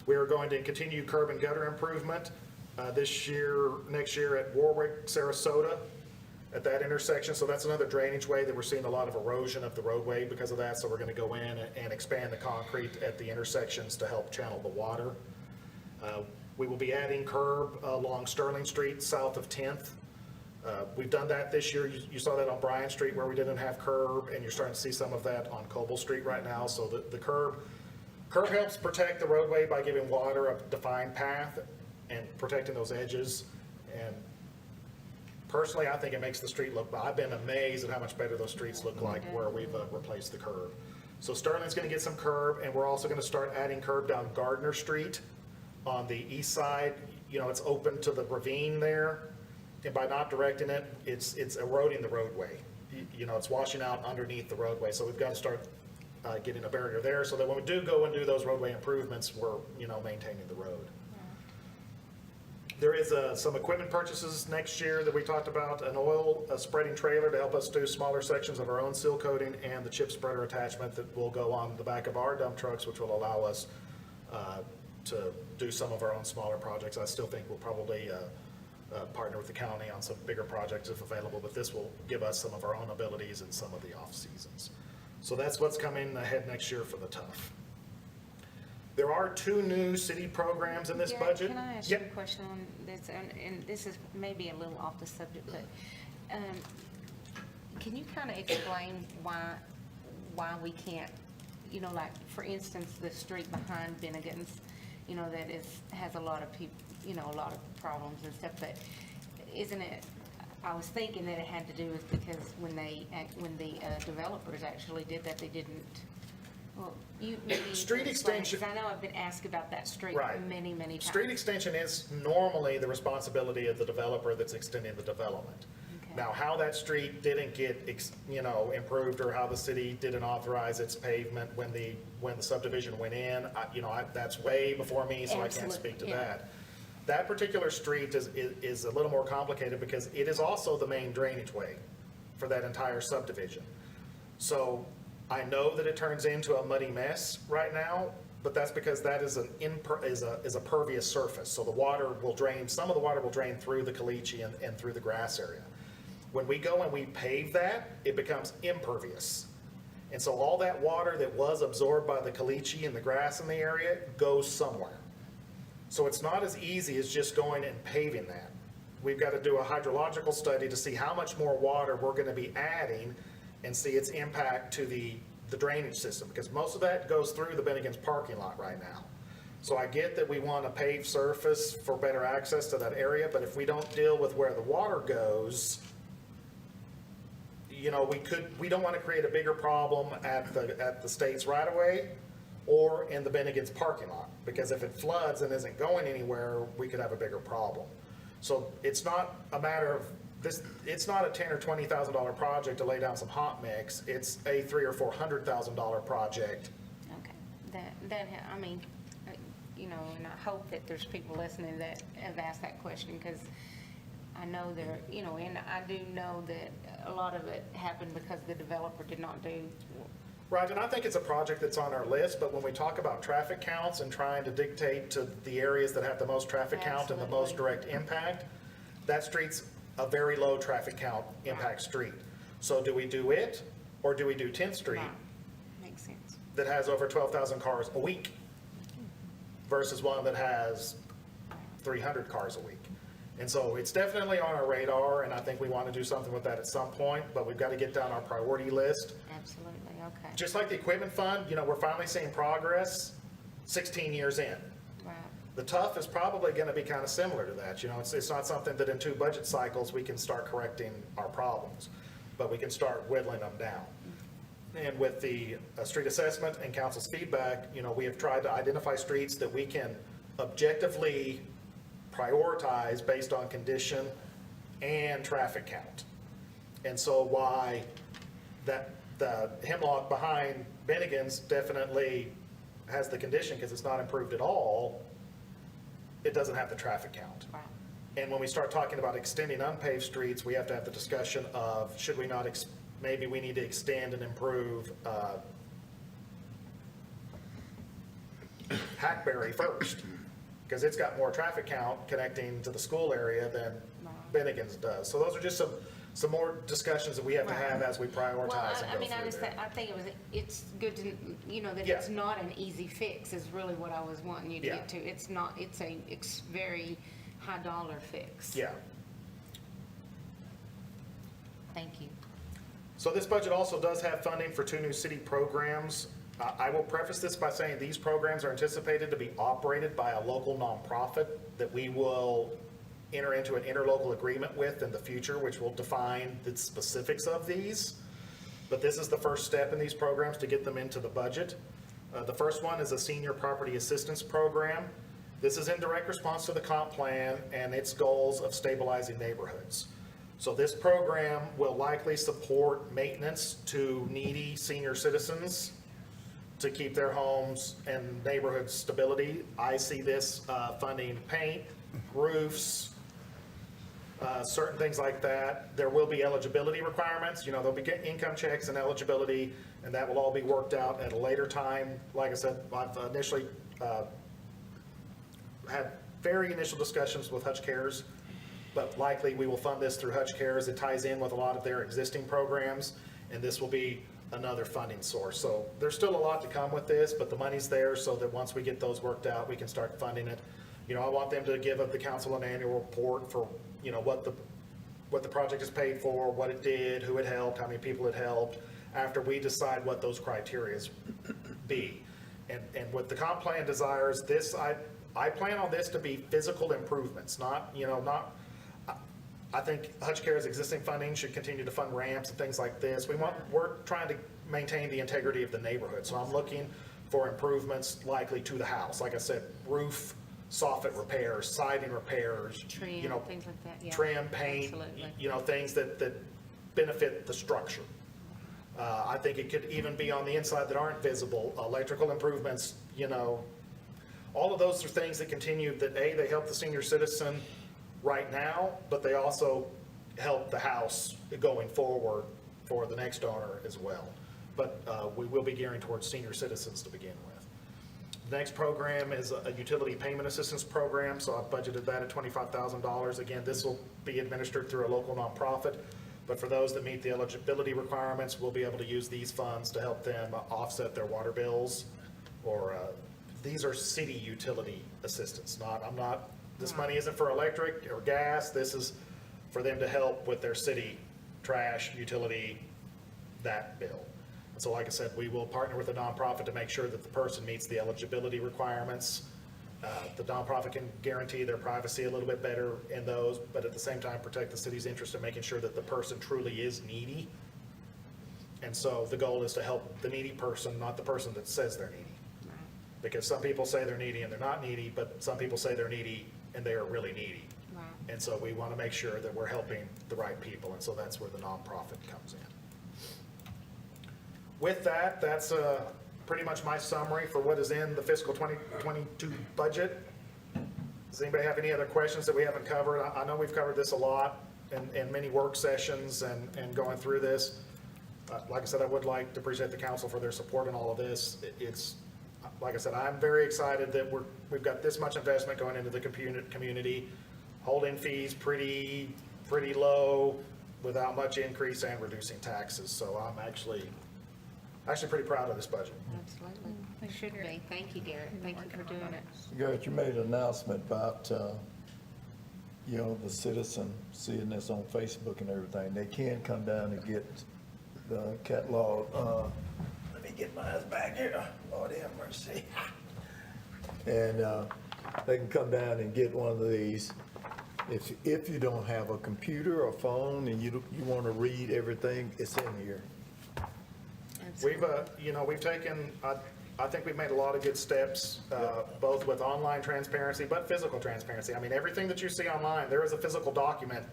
D: We are going to continue curb and gutter improvement next year at Warwick, Sarasota, at that intersection. So that's another drainage way that we're seeing a lot of erosion of the roadway because of that. So we're going to go in and expand the concrete at the intersections to help channel the water. We will be adding curb along Sterling Street south of 10th. We've done that this year. You saw that on Bryan Street where we didn't have curb, and you're starting to see some of that on Coble Street right now. So the curb helps protect the roadway by giving water a defined path and protecting those edges. And personally, I think it makes the street look, I've been amazed at how much better those streets look like where we've replaced the curb. So Sterling's gonna get some curb, and we're also gonna start adding curb down Gardner Street on the east side. You know, it's open to the ravine there, and by not directing it, it's eroding the roadway. You know, it's washing out underneath the roadway, so we've got to start getting a barrier there, so that when we do go and do those roadway improvements, we're, you know, maintaining the road. There is some equipment purchases next year that we talked about, an oil spreading trailer to help us do smaller sections of our own seal coating, and the chip spreader attachment that will go on the back of our dump trucks, which will allow us to do some of our own smaller projects. I still think we'll probably partner with the county on some bigger projects if available, but this will give us some of our own abilities in some of the off seasons. So that's what's coming ahead next year for the TUF. There are 2 new city programs in this
A: Gary,
D: budget.
A: Can I ask you a
D: Yep.
A: question on this? And this is maybe a little off the subject, but can you kind of explain why we can't, you know, like, for instance, the street behind Bennigan's, you know, that has a lot of people, you know, a lot of problems and stuff, but isn't it, I was thinking that it had to do with because when the developers actually did that, they didn't, well, you maybe.
D: Street extension-
A: Because I know I've been asked about that street
D: Right.
A: many times.
D: Street extension is normally the responsibility of the developer that's extending the development.
A: Okay.
D: Now, how that street didn't get, you know, improved, or how the city didn't authorize its pavement when the subdivision went in, you know, that's way before me, so I can't
A: Absolutely,
D: speak to
A: yeah.
D: that. That particular street is a little more complicated because it is also the main drainage way for that entire subdivision. So I know that it turns into a muddy mess right now, but that's because that is a pervious surface. So the water will drain, some of the water will drain through the caliche and through the grass area. When we go and we pave that, it becomes impervious. And so all that water that was absorbed by the caliche and the grass in the area goes somewhere. So it's not as easy as just going and paving that. We've got to do a hydrological study to see how much more water we're going to be adding and see its impact to the drainage system, because most of that goes through the Bennigan's parking lot right now. So I get that we want a paved surface for better access to that area, but if we don't deal with where the water goes, you know, we don't want to create a bigger problem at the state's right of way or in the Bennigan's parking lot, because if it floods and isn't going anywhere, we could have a bigger problem. So it's not a matter of this, it's not a $10,000 or $20,000 project to lay down some hot mix. It's a $300,000 or $400,000 project.
A: Okay, I mean, you know, and I hope that there's people listening that have asked that question, because I know there, you know, and I do know that a lot of it happened because the developer did not do.
D: Right, and I think it's a project that's on our list, but when we talk about traffic counts and trying to dictate to the areas that have the most traffic count and the most direct impact, that street's a very low traffic count impact street. So do we do it, or do we do 10th Street
A: Right. Makes sense.
D: that has over 12,000 cars a week versus one that has 300 cars a week? And so it's definitely on our radar, and I think we want to do something with that at some point, but we've got to get down our priority list.
A: Absolutely, okay.
D: Just like the equipment fund, you know, we're finally seeing progress 16 years in.
A: Right.
D: The TUF is probably going to be kind of similar to that. You know, it's not something that in 2 budget cycles we can start correcting our problems, but we can start whittling them down. And with the street assessment and council's feedback, you know, we have tried to identify streets that we can objectively prioritize based on condition and traffic count. And so why the Hemlock behind Bennigan's definitely has the condition, because it's not improved at all, it doesn't have the traffic count.
A: Right.
D: And when we start talking about extending unpaved streets, we have to have the discussion of, should we not, maybe we need to extend and improve Hackberry first, because it's got more traffic count connecting to the school area than Bennigan's does. So those are just some more discussions that we have to have as we prioritize
A: Well,
D: and
A: I
D: go
A: mean,
D: through there.
A: I think it's good to, you know, that
D: Yeah.
A: it's not an easy fix is really what I was wanting you to
D: Yeah.
A: get to. It's not, it's very high dollar fix.
D: Yeah.
A: Thank you.
D: So this budget also does have funding for 2 new city programs. I will preface this by saying these programs are anticipated to be operated by a local nonprofit that we will enter into an interlocal agreement with in the future, which will define the specifics of these. but this is the first step in these programs to get them into the budget. The first one is a senior property assistance program. This is in direct response to the comp plan and its goals of stabilizing neighborhoods. So this program will likely support maintenance to needy senior citizens to keep their homes and neighborhood stability. I see this funding paint, roofs, certain things like that. There will be eligibility requirements. You know, there'll be income checks and eligibility, and that will all be worked out at a later time. Like I said, I've initially had very initial discussions with Hutch Cares, but likely we will fund this through Hutch Cares. It ties in with a lot of their existing programs, and this will be another funding source. So there's still a lot to come with this, but the money's there so that once we get those worked out, we can start funding it. You know, I want them to give up the council an annual report for, you know, what the project is paid for, what it did, who it helped, how many people it helped, after we decide what those criterias be. And with the comp plan desires, this, I plan on this to be physical improvements, not, you know, not, I think Hutch Care's existing funding should continue to fund ramps and things like this. We're trying to maintain the integrity of the neighborhood. So I'm looking for improvements likely to the house. Like I said, roof, soffit repairs, siding repairs, you know,
A: Trim, things like that, yeah.
D: trim, paint,
A: Absolutely.
D: you know, things that benefit the structure. I think it could even be on the inside that aren't visible, electrical improvements, you know. All of those are things that continue that, A, they help the senior citizen right now, but they also help the house going forward for the next owner as well. But we will be gearing towards senior citizens to begin with. The next program is a utility payment assistance program, so I've budgeted that at $25,000. Again, this will be administered through a local nonprofit, but for those that meet the eligibility requirements, we'll be able to use these funds to help them offset their water bills, or these are city utility assistance, this money isn't for electric or gas, this is for them to help with their city trash, utility, that bill. And so like I said, we will partner with a nonprofit to make sure that the person meets the eligibility requirements. The nonprofit can guarantee their privacy a little bit better in those, but at the same time protect the city's interest in making sure that the person truly is needy. And so the goal is to help the needy person, not the person that says they're needy. Because some people say they're needy and they're not needy, but some people say they're needy and they are really needy.
A: Right.
D: And so we want to make sure that we're helping the right people, and so that's where the nonprofit comes in. With that, that's pretty much my summary for what is in the fiscal 2022 budget. Does anybody have any other questions that we haven't covered? I know we've covered this a lot in many work sessions and going through this. Like I said, I would like to appreciate the council for their support in all of this. It's, like I said, I'm very excited that we've got this much investment going into the community, holding fees pretty low without much increase and reducing taxes. So I'm actually pretty proud of this budget.
A: Absolutely. It should be. Thank you, Garrett. Thank you for doing it.
B: Garrett, you made an announcement about, you know, the citizen seeing this on Facebook and everything. They can come down and get the catalog. Let me get mine back here. Lord have mercy. And they can come down and get one of these. If you don't have a computer or phone and you want to read everything, it's in here.
D: We've taken, I think we've made a lot of good steps, both with online transparency, but physical transparency. I mean, everything that you see online, there is a physical document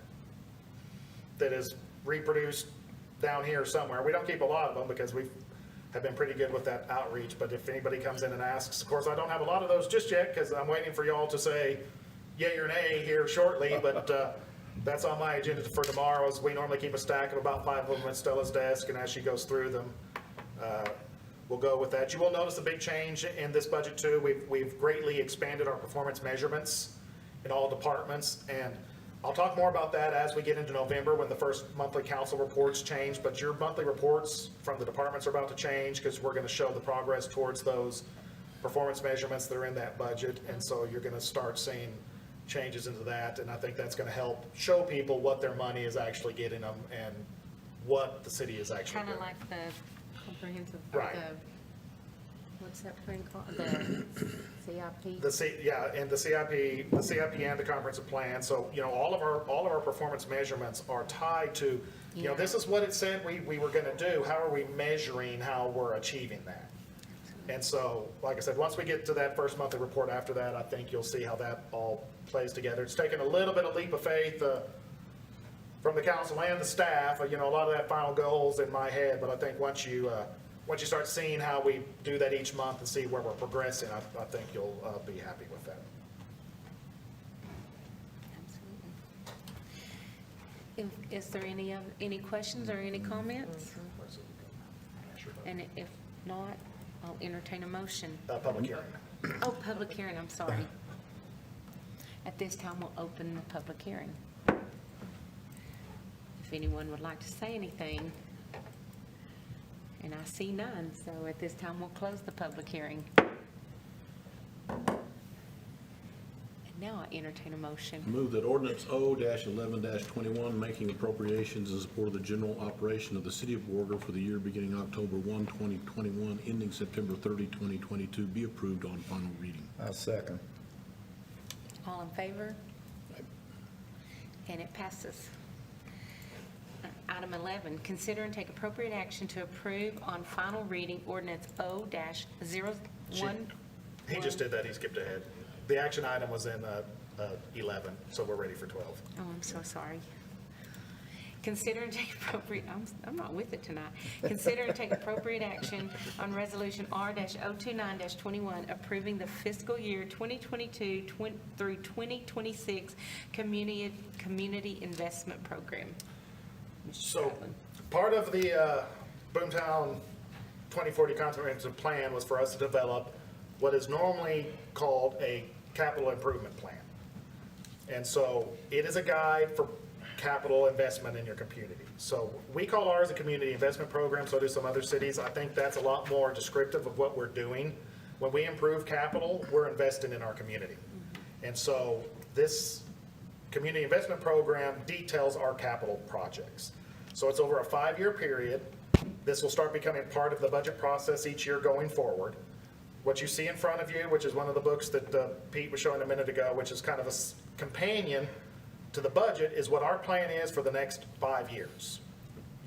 D: that is reproduced down here somewhere. We don't keep a lot of them because we have been pretty good with that outreach, but if anybody comes in and asks, of course, I don't have a lot of those just yet because I'm waiting for y'all to say yay or nay here shortly, but that's on my agenda for tomorrow. Is we normally keep a stack of about 5 of them at Stella's desk, and as she goes through them, we'll go with that. You will notice a big change in this budget too. We've greatly expanded our performance measurements in all departments, and I'll talk more about that as we get into November when the first monthly council reports change, but your monthly reports from the departments are about to change because we're going to show the progress towards those performance measurements that are in that budget, and so you're going to start seeing changes into that, and I think that's going to help show people what their money is actually getting them and what the city is actually
A: Kind
D: doing.
A: of like the comprehensive,
D: Right.
A: what's that plan called? The CIP?
D: And the CIP and the comprehensive plan. So, all of our performance measurements are tied to,
A: Yeah.
D: this is what it said we were gonna do. How are we measuring how we're achieving that? And so, like I said, once we get to that first monthly report after that, I think you'll see how that all plays together. It's taken a little bit of leap of faith, from the council and the staff, a lot of that final goals in my head, but I think once you start seeing how we do that each month and see where we're progressing, I think you'll be happy with that.
A: Absolutely. Is there any questions or any comments? And if not, I'll entertain a motion.
D: Public hearing.
A: Oh, public hearing, I'm sorry. At this time, we'll open the public hearing. If anyone would like to say anything, and I see none, so at this time, we'll close the public hearing. And now I entertain a motion.
F: Move that ordinance O-11-21, making appropriations in support of the general operation of the city of Borger for the year beginning October 1, 2021, ending September 30, 2022, be approved on final reading.
B: I'll second.
A: All in favor? And it passes. Item 11, consider and take appropriate action to approve on final reading ordinance O-01.
D: He just did that, he skipped ahead. The action item was in 11, so we're ready for 12.
A: Oh, I'm so sorry. Consider and take appropriate, I'm not with it tonight. Consider and take appropriate action on Resolution R-029-21, approving the fiscal year 2022 through 2026 community investment program. Mr.
D: So,
A: Stradlin.
D: part of the Boomtown 2040 comprehensive plan was for us to develop what is normally called a capital improvement plan. And so, it is a guide for capital investment in your community. So, we call ours a community investment program, so do some other cities. I think that's a lot more descriptive of what we're doing. When we improve capital, we're investing in our community. And so, this community investment program details our capital projects. So it's over a 5-year period. This will start becoming part of the budget process each year going forward. What you see in front of you, which is one of the books that Pete was showing a minute ago, which is kind of a companion to the budget, is what our plan is for the next 5 years.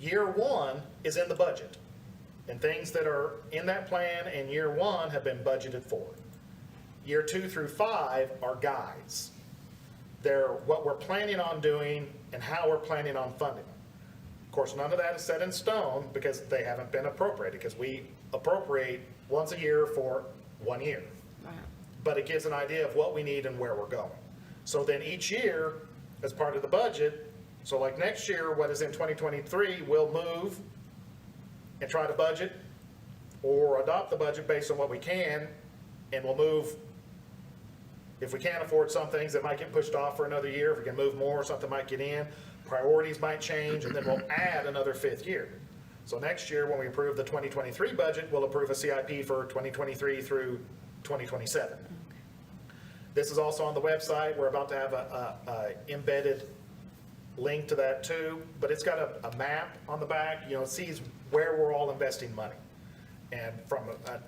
D: Year 1 is in the budget, and things that are in that plan in year 1 have been budgeted for. Year 2 through 5 are guides. They're what we're planning on doing and how we're planning on funding. Of course, none of that is set in stone because they haven't been appropriated, because we appropriate once a year for 1 year.
A: Right.
D: But it gives an idea of what we need and where we're going. So then each year, as part of the budget, so like next year, what is in 2023, we'll move and try to budget or adopt the budget based on what we can, and we'll move. If we can't afford some things, that might get pushed off for another year. If we can move more, something might get in. Priorities might change, and then we'll add another 5th year. So next year, when we approve the 2023 budget, we'll approve a CIP for 2023 through 2027. This is also on the website. We're about to have a embedded link to that too, but it's got a map on the back. It sees where we're all investing money. And from an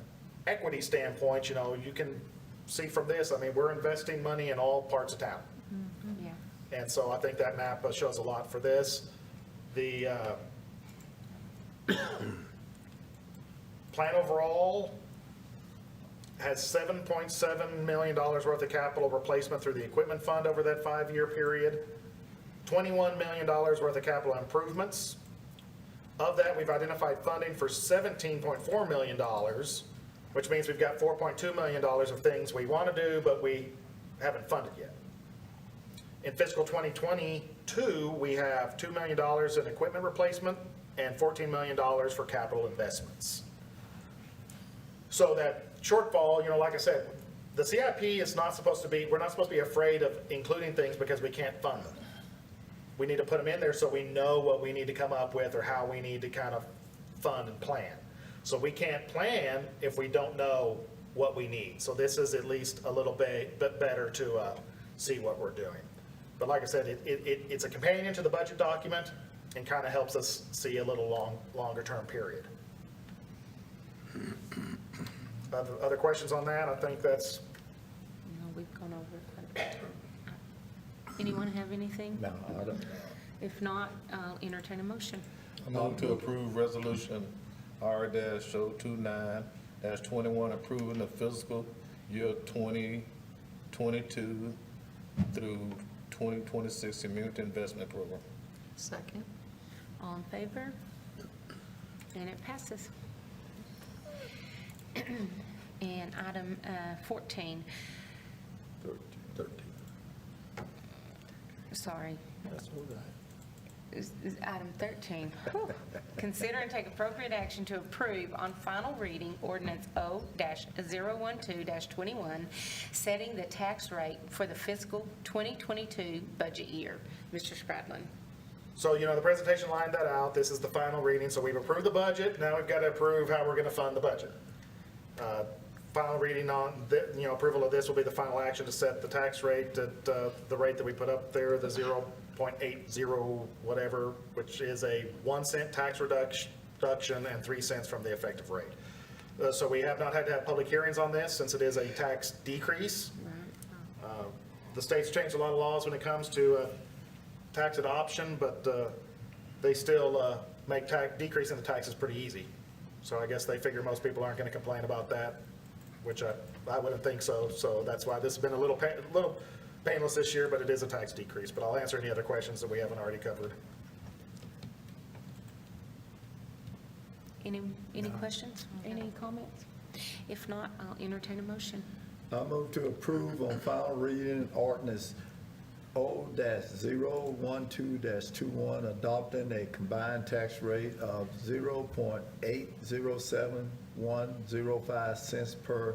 D: equity standpoint, you can see from this, we're investing money in all parts of town.
A: Yeah.
D: And so I think that map shows a lot for this. The plan overall has $7.7 million worth of capital replacement through the equipment fund over that 5-year period, $21 million worth of capital improvements. Of that, we've identified funding for $17.4 million, which means we've got $4.2 million of things we want to do, but we haven't funded yet. In fiscal 2022, we have $2 million in equipment replacement and $14 million for capital investments. So that shortfall, like I said, the CIP is not supposed to be, we're not supposed to be afraid of including things because we can't fund them. We need to put them in there so we know what we need to come up with or how we need to kind of fund and plan. So we can't plan if we don't know what we need. So this is at least a little bit better to see what we're doing. But like I said, it's a companion to the budget document and kind of helps us see a little longer term period. Other questions on that? I think that's,
A: No, we've gone over it quite a bit. Anyone have anything?
B: No, I don't.
A: If not, I'll entertain a motion.
H: I move to approve resolution R-029-21 approving the fiscal year 2022 through 2026 community investment program.
C: Second.
A: All in favor? And it passes. And item 14,
F: 13.
A: sorry,
B: That's all right.
A: is item 13. Whew. Consider and take appropriate action to approve on final reading ordinance O-012-21, setting the tax rate for the fiscal 2022 budget year. Mr. Spradlin.
D: so, the presentation lined that out. This is the final reading, so we've approved the budget. Now we've got to approve how we're going to fund the budget. Final reading on, approval of this will be the final action to set the tax rate at the rate that we put up there, the 0.80 whatever, which is a 1 cent tax reduction and 3 cents from the effective rate. So we have not had to have public hearings on this since it is a tax decrease. The state's changed a lot of laws when it comes to tax adoption, but they still make decreasing the taxes pretty easy. So I guess they figure most people aren't going to complain about that, which I wouldn't think so. So that's why this has been a little painless this year, but it is a tax decrease. But I'll answer any other questions that we haven't already covered.
A: Any questions? Any comments? If not, I'll entertain a motion.
B: I move to approve on final reading ordinance O-012-21, adopting a combined tax rate of 0.807105 cents per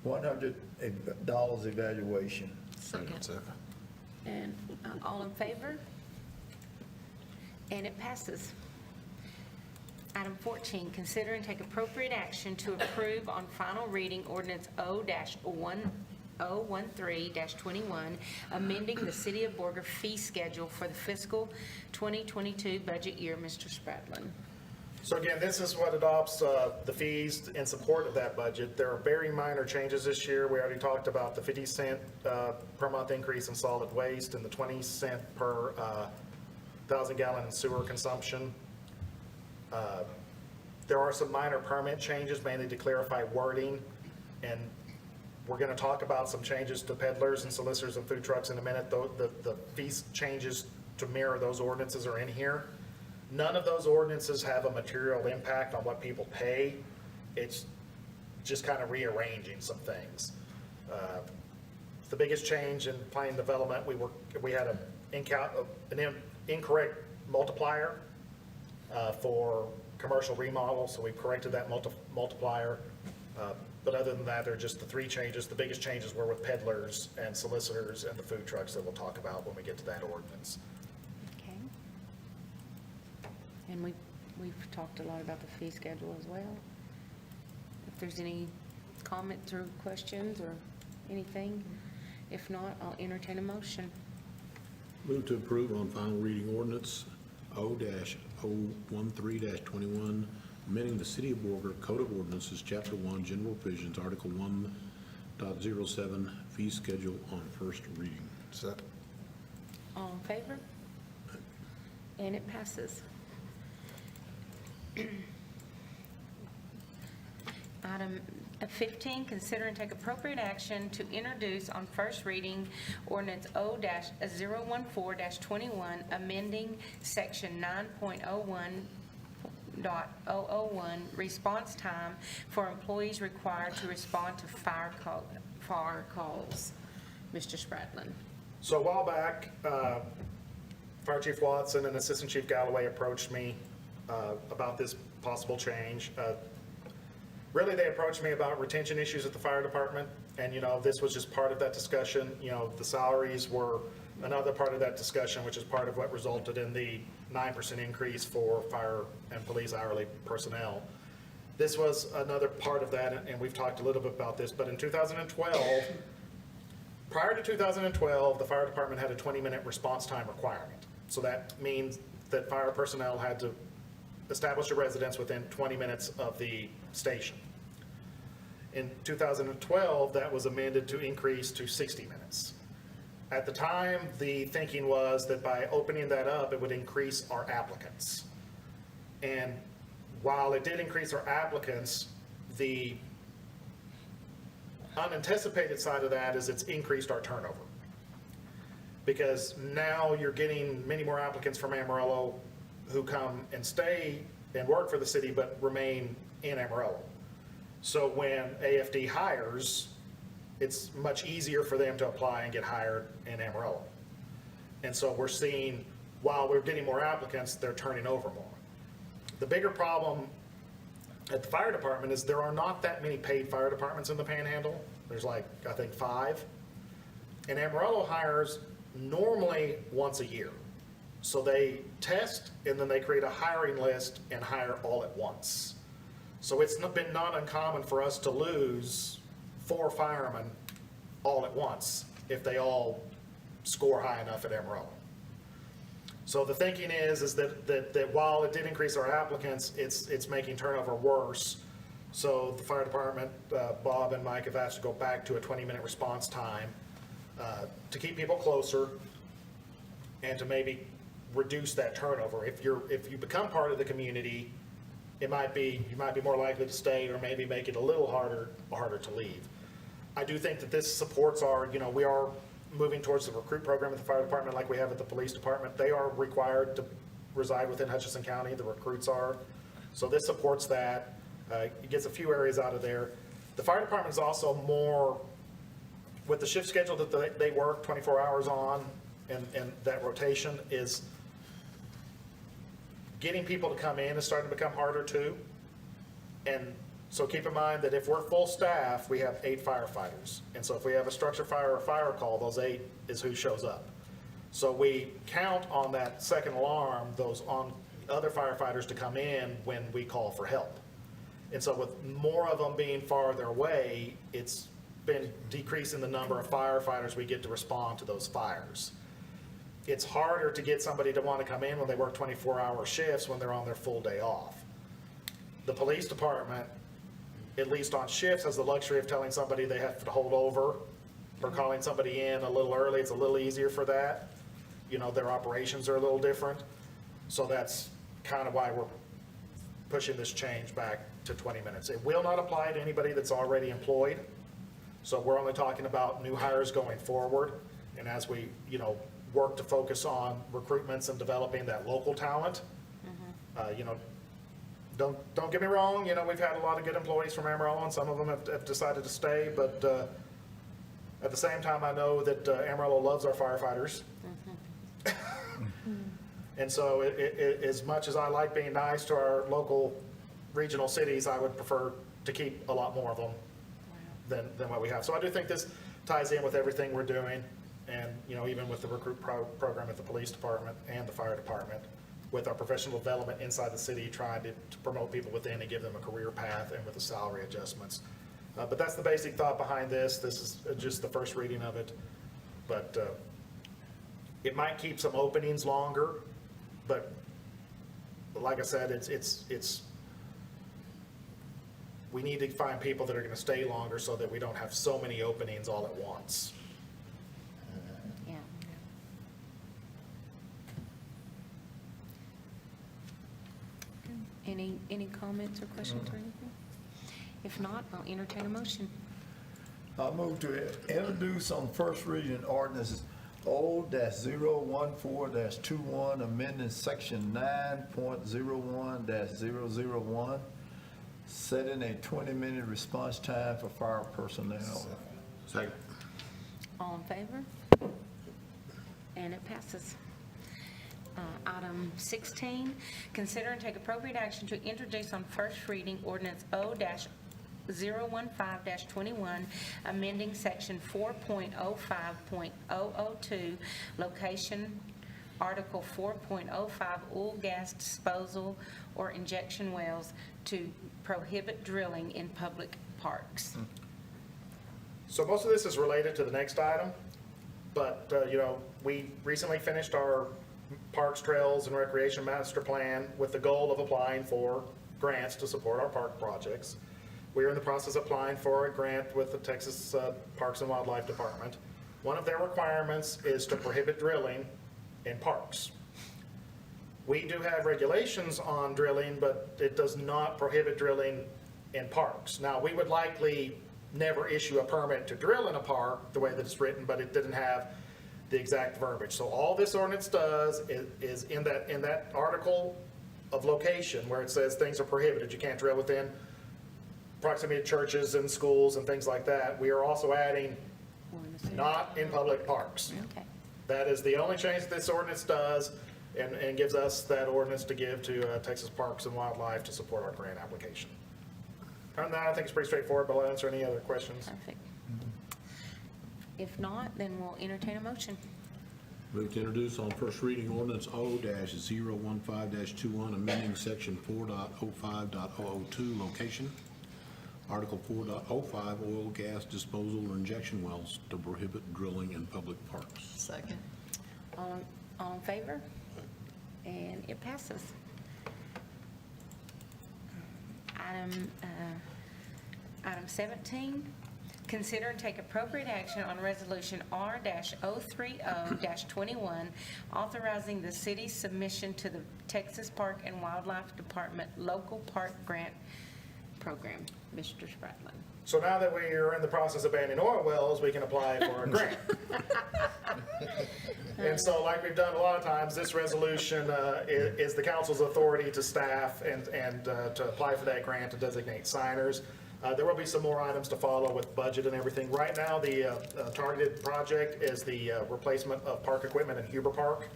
B: $100 evaluation.
C: Second.
A: And all in favor? And it passes. Item 14, consider and take appropriate action to approve on final reading ordinance O-013-21, amending the City of Borger fee schedule for the fiscal 2022 budget year. Mr. Spradlin.
D: So again, this is what adopts the fees in support of that budget. There are very minor changes this year. We already talked about the 50 cent per month increase in solid waste and the 20 cent per 1,000 gallon in sewer consumption. There are some minor permit changes, mainly to clarify wording, and we're going to talk about some changes to peddlers and solicitors and food trucks in a minute. The fees changes to mirror those ordinances are in here. None of those ordinances have a material impact on what people pay. It's just kind of rearranging some things. The biggest change in planning development, we had an incorrect multiplier for commercial remodel, so we've corrected that multiplier. But other than that, they're just the three changes. The biggest changes were with peddlers and solicitors and the food trucks that we'll talk about when we get to that ordinance.
A: Okay. And we've talked a lot about the fee schedule as well. If there's any comments or questions or anything, if not, I'll entertain a motion.
F: Move to approve on final reading ordinance O-013-21, amending the City of Borger Code of Ordinances, Chapter 1, General Provisions, Article 1.07, fee schedule on first reading.
H: Second.
A: All in favor? And it passes. Item 15, consider and take appropriate action to introduce on first reading ordinance O-014-21, amending section 9.01.001, response time for employees required to respond to fire calls. Mr. Spradlin.
D: So a while back, Fire Chief Watson and Assistant Chief Galloway approached me about this possible change. Really, they approached me about retention issues at the fire department, and, this was just part of that discussion. The salaries were another part of that discussion, which is part of what resulted in the 9% increase for fire and police hourly personnel. This was another part of that, and we've talked a little bit about this, but in 2012, prior to 2012, the fire department had a 20-minute response time requirement. So that means that fire personnel had to establish a residence within 20 minutes of the station. In 2012, that was amended to increase to 60 minutes. At the time, the thinking was that by opening that up, it would increase our applicants. And while it did increase our applicants, the unanticipated side of that is it's increased our turnover. Because now you're getting many more applicants from Amarillo who come and stay and work for the city but remain in Amarillo. So when AFD hires, it's much easier for them to apply and get hired in Amarillo. And so we're seeing, while we're getting more applicants, they're turning over more. The bigger problem at the fire department is there are not that many paid fire departments in the Panhandle. There's like, I think 5. And Amarillo hires normally once a year. So they test and then they create a hiring list and hire all at once. So it's been not uncommon for us to lose 4 firemen all at once if they all score high enough at Amarillo. So the thinking is that while it did increase our applicants, it's making turnover worse. So the fire department, Bob and Mike have asked to go back to a 20-minute response time to keep people closer and to maybe reduce that turnover. If you become part of the community, you might be more likely to stay or maybe make it a little harder to leave. I do think that this supports our, we are moving towards the recruit program at the fire department like we have at the police department. They are required to reside within Hutchinson County, the recruits are. So this supports that. It gets a few areas out of there. The fire department is also more, with the shift schedule that they work 24 hours on and that rotation is getting people to come in is starting to become harder too. And so keep in mind that if we're full staff, we have 8 firefighters. And so if we have a structure fire or fire call, those 8 is who shows up. So we count on that second alarm, those on other firefighters to come in when we call for help. And so with more of them being farther away, it's been decreasing the number of firefighters we get to respond to those fires. It's harder to get somebody to want to come in when they work 24-hour shifts when they're on their full day off. The police department, at least on shifts, has the luxury of telling somebody they have to hold over or calling somebody in a little early. It's a little easier for that. Their operations are a little different. So that's kind of why we're pushing this change back to 20 minutes. It will not apply to anybody that's already employed. So we're only talking about new hires going forward. And as we, work to focus on recruitments and developing that local talent, don't get me wrong, we've had a lot of good employees from Amarillo and some of them have decided to stay, but at the same time, I know that Amarillo loves our firefighters. And so as much as I like being nice to our local regional cities, I would prefer to keep a lot more of them than what we have. So I do think this ties in with everything we're doing. And, even with the recruit program at the police department and the fire department, with our professional development inside the city, trying to promote people within and give them a career path and with the salary adjustments. But that's the basic thought behind this. This is just the first reading of it. But it might keep some openings longer, but like I said, it's we need to find people that are going to stay longer so that we don't have so many openings all at once.
A: Yeah. Any comments or questions or anything? If not, I'll entertain a motion.
B: I move to introduce on first reading ordinance O-014-21, amending section 9.01-001, setting a 20-minute response time for fire personnel.
F: Second.
A: All in favor? And it passes. Item 16, consider and take appropriate action to introduce on first reading ordinance O-015-21, amending section 4.05.002, location, article 4.05, oil gas disposal or injection wells to prohibit drilling in public parks.
D: So most of this is related to the next item, but, we recently finished our Parks, Trails, and Recreation Master Plan with the goal of applying for grants to support our park projects. we're in the process of applying for a grant with the Texas Parks and Wildlife Department. One of their requirements is to prohibit drilling in parks. We do have regulations on drilling, but it does not prohibit drilling in parks. Now, we would likely never issue a permit to drill in a park the way that it's written, but it didn't have the exact verbiage. So all this ordinance does is in that article of location where it says things are prohibited, you can't drill within proximity to churches and schools and things like that, we are also adding not in public parks.
A: Okay.
D: That is the only change this ordinance does, and gives us that ordinance to give to Texas Parks and Wildlife to support our grant application. Other than that, I think it's pretty straightforward, but I'll answer any other questions.
A: Perfect. If not, then we'll entertain a motion.
F: Move to introduce on first reading ordinance O-015-21, amending section 4.05.002, location. Article 4.05, oil, gas disposal, or injection wells to prohibit drilling in public parks.
C: Second.
A: All in favor? And it passes. Item 17, consider and take appropriate action on Resolution R-030-21, authorizing the city's submission to the Texas Park and Wildlife Department Local Park Grant Program. Mr. Spratling.
D: So now that we are in the process of banning oil wells, we can apply for a grant. And so like we've done a lot of times, this resolution is the council's authority to staff and to apply for that grant to designate signers. There will be some more items to follow with budget and everything. Right now, the targeted project is the replacement of park equipment in Huber Park.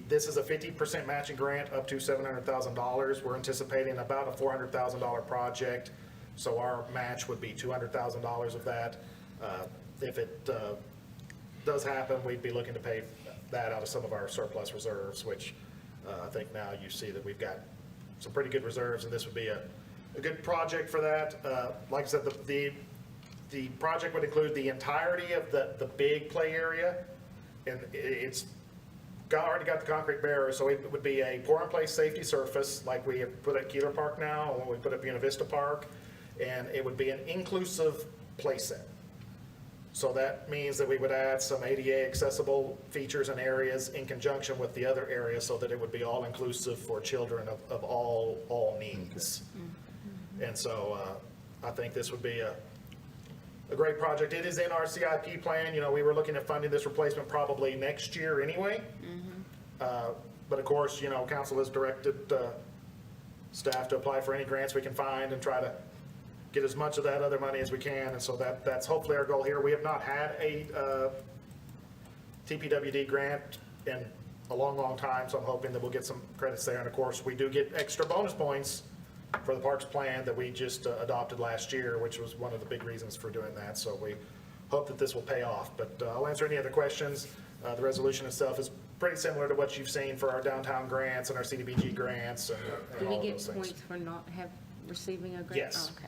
D: This is a 50% matching grant up to $700,000. We're anticipating about a $400,000 project, so our match would be $200,000 of that. If it does happen, we'd be looking to pay that out of some of our surplus reserves, which I think now you see that we've got some pretty good reserves, and this would be a good project for that. Like I said, the project would include the entirety of the big play area, and it's already got the concrete barrier, so it would be a pour-in-place safety surface like we have put at Keeler Park now, and we put at Buena Vista Park, and it would be an inclusive play set. So that means that we would add some ADA accessible features and areas in conjunction with the other areas so that it would be all-inclusive for children of all needs. And so I think this would be a great project. It is in our CIP plan. You know, we were looking at funding this replacement probably next year anyway. But of course, you know, council has directed staff to apply for any grants we can find and try to get as much of that other money as we can. And so that's hopefully our goal here. We have not had a TPWD grant in a long, long time, so I'm hoping that we'll get some credits there. And of course, we do get extra bonus points for the parks plan that we just adopted last year, which was one of the big reasons for doing that. So we hope that this will pay off. But I'll answer any other questions. The resolution itself is pretty similar to what you've seen for our downtown grants and our CDBG grants and
A: Do we
D: all of
A: get
D: those things.
A: points for not receiving a grant?
D: Yes.
A: Oh, okay.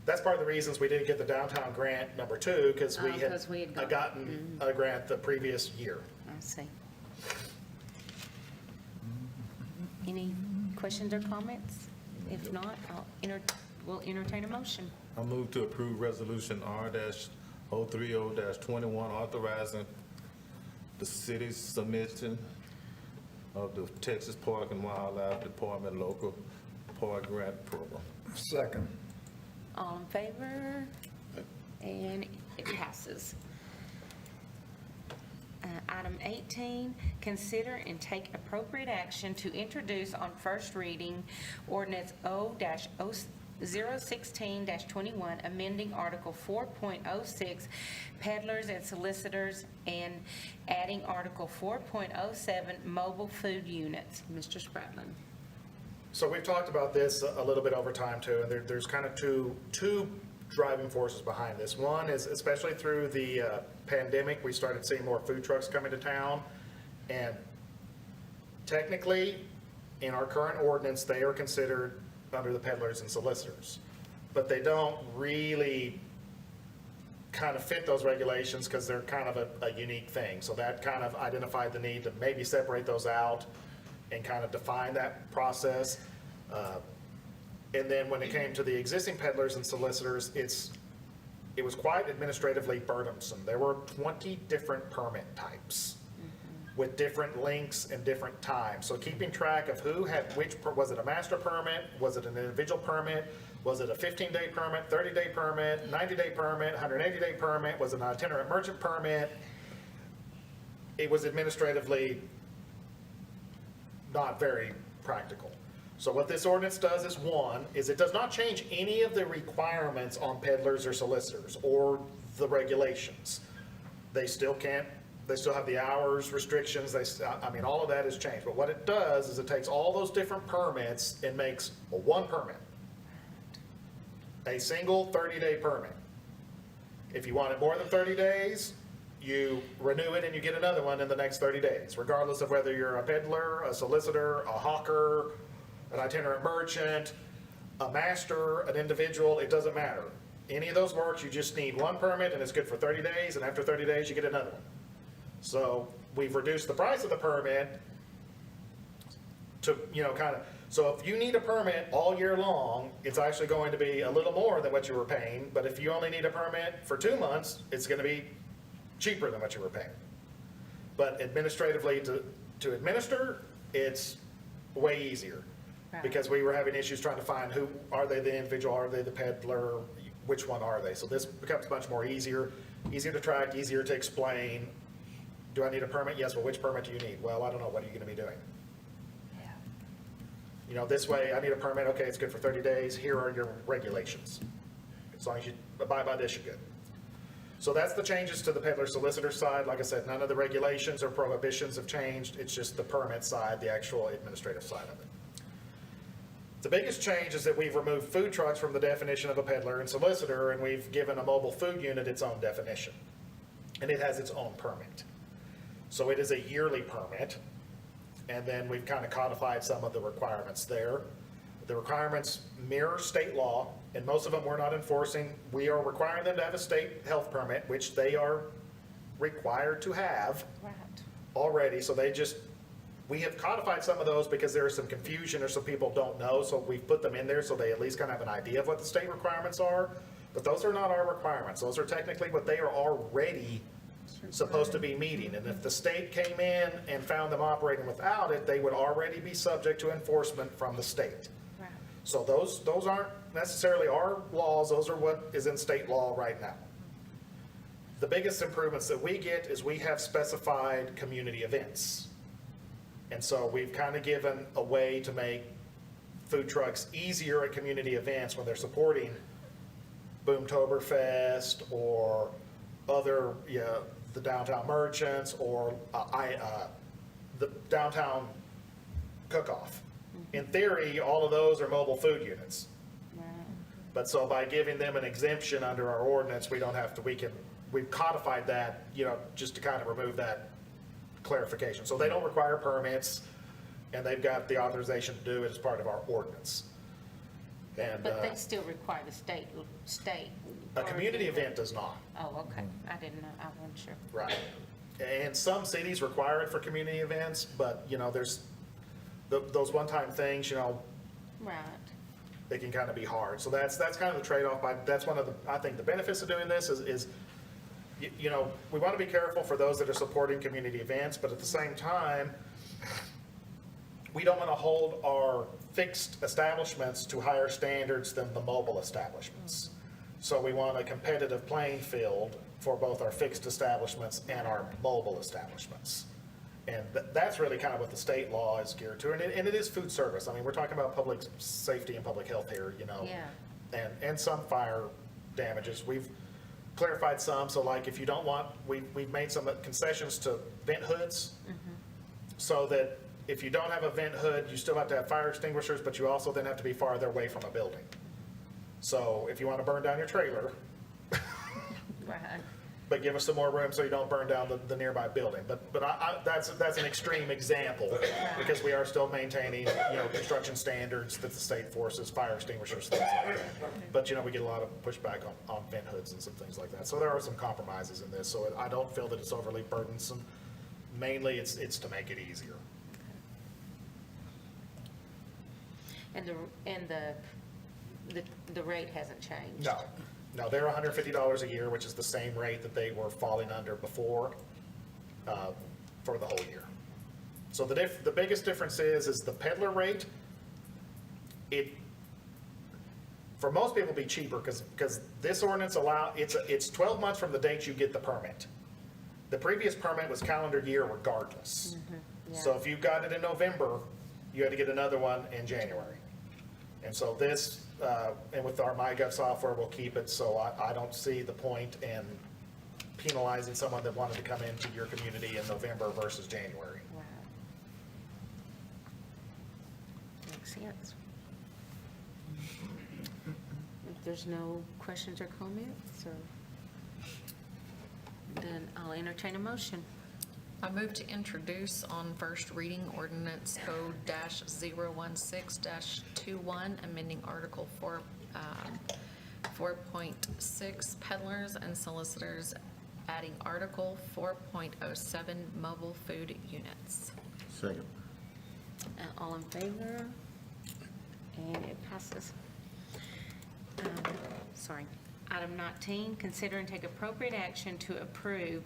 D: That's part of the reasons we didn't get the downtown grant number 2, because we
A: Oh,
D: had
A: 'cause we had
D: gotten a grant the previous year.
A: I see. Any questions or comments? If not, we'll entertain a motion.
H: I move to approve resolution R-030-21, authorizing the city's submission of the Texas Park and Wildlife Department Local Park Grant Program.
B: Second.
A: All in favor? And it passes. Item 18, consider and take appropriate action to introduce on first reading ordinance O-016-21, amending Article 4.06, peddlers and solicitors, and adding Article 4.07, mobile food units. Mr. Spratling.
D: So we've talked about this a little bit over time too, and there's kind of two driving forces behind this. One is, especially through the pandemic, we started seeing more food trucks coming to town, and technically, in our current ordinance, they are considered under the peddlers and solicitors, but they don't really kind of fit those regulations because they're kind of a unique thing. So that kind of identified the need to maybe separate those out and kind of define that process. And then when it came to the existing peddlers and solicitors, it was quite administratively burdensome. There were 20 different permit types with different lengths and different times. So keeping track of who had which, was it a master permit? Was it an individual permit? Was it a 15-day permit, 30-day permit, 90-day permit, 180-day permit? Was it an itinerant merchant permit? It was administratively not very practical. So what this ordinance does is, one, is it does not change any of the requirements on peddlers or solicitors or the regulations. They still can't, they still have the hours restrictions, I mean, all of that has changed. But what it does is it takes all those different permits and makes one permit. A single 30-day permit. If you want it more than 30 days, you renew it and you get another one in the next 30 days, regardless of whether you're a peddler, a solicitor, a hawker, an itinerant merchant, a master, an individual, it doesn't matter. Any of those works, you just need one permit and it's good for 30 days, and after 30 days, you get another one. So we've reduced the price of the permit to, kind of, so if you need a permit all year long, it's actually going to be a little more than what you were paying, but if you only need a permit for 2 months, it's gonna be cheaper than what you were paying. But administratively, to administer, it's way easier.
A: Right.
D: Because we were having issues trying to find who, are they the individual, are they the peddler, which one are they? So this becomes much more easier to track, easier to explain. Do I need a permit? Yes, well, which permit do you need? Well, I don't know, what are you gonna be doing? This way, I need a permit, okay, it's good for 30 days, here are your regulations. As long as you abide by this, you're good. So that's the changes to the peddler solicitor side. Like I said, none of the regulations or prohibitions have changed, it's just the permit side, the actual administrative side of it. The biggest change is that we've removed food trucks from the definition of a peddler and solicitor, and we've given a mobile food unit its own definition. And it has its own permit. So it is a yearly permit, and then we've kind of codified some of the requirements there. The requirements mirror state law, and most of them we're not enforcing. We are requiring them to have a state health permit, which they are required to have
A: Right.
D: already, so we have codified some of those because there is some confusion or some people don't know, so we've put them in there so they at least kind of have an idea of what the state requirements are. But those are not our requirements. Those are technically what they are already supposed to be meeting. And if the state came in and found them operating without it, they would already be subject to enforcement from the state.
A: Right.
D: So those aren't necessarily our laws, those are what is in state law right now. The biggest improvements that we get is we have specified community events. And so we've kind of given a way to make food trucks easier at community events when they're supporting Boomtoberfest or other, the downtown merchants or the downtown cook-off. In theory, all of those are mobile food units.
A: Right.
D: But so by giving them an exemption under our ordinance, we don't have to, we've codified that, just to kind of remove that clarification. So they don't require permits, and they've got the authorization to do it as part of our ordinance. And
A: But they still require the state.
D: a community event does not.
A: Oh, okay. I didn't know. I wasn't sure.
D: Right. And some cities require it for community events, but, there's those one-time things,
A: Right.
D: they can kind of be hard. So that's kind of the trade-off. That's one of the, I think the benefits of doing this is we want to be careful for those that are supporting community events, but at the same time, we don't want to hold our fixed establishments to higher standards than the mobile establishments. So we want a competitive playing field for both our fixed establishments and our mobile establishments. And that's really kind of what the state law is geared to, and it is food service. I mean, we're talking about public safety and public health here,
A: Yeah.
D: and some fire damages. We've clarified some, so like if you don't want, we've made some concessions to vent hoods, so that if you don't have a vent hood, you still have to have fire extinguishers, but you also then have to be farther away from a building. So if you want to burn down your trailer,
A: Right.
D: but give us some more room so you don't burn down the nearby building. But that's an extreme example, because we are still maintaining, construction standards that the state forces, fire extinguishers, things like that. But, we get a lot of pushback on vent hoods and some things like that. So there are some compromises in this, so I don't feel that it's overly burdensome. Mainly, it's to make it easier.
A: And the the rate hasn't changed?
D: No, they're $150 a year, which is the same rate that they were falling under before, for the whole year. So the biggest difference is the peddler rate, for most people be cheaper, because this ordinance it's 12 months from the date you get the permit. The previous permit was calendar year regardless. So if you got it in November, you had to get another one in January. And so this, and with our MyGov software, we'll keep it, so I don't see the point in penalizing someone that wanted to come into your community in November versus January.
A: Wow. Makes sense. If there's no questions or comments, then I'll entertain a motion.
C: I move to introduce on first reading ordinance O-016-21, amending Article 4.6 peddlers and solicitors, adding Article 4.07 mobile food units.
F: Second.
A: All in favor? And it passes. Sorry. Item 19, consider and take appropriate action to approve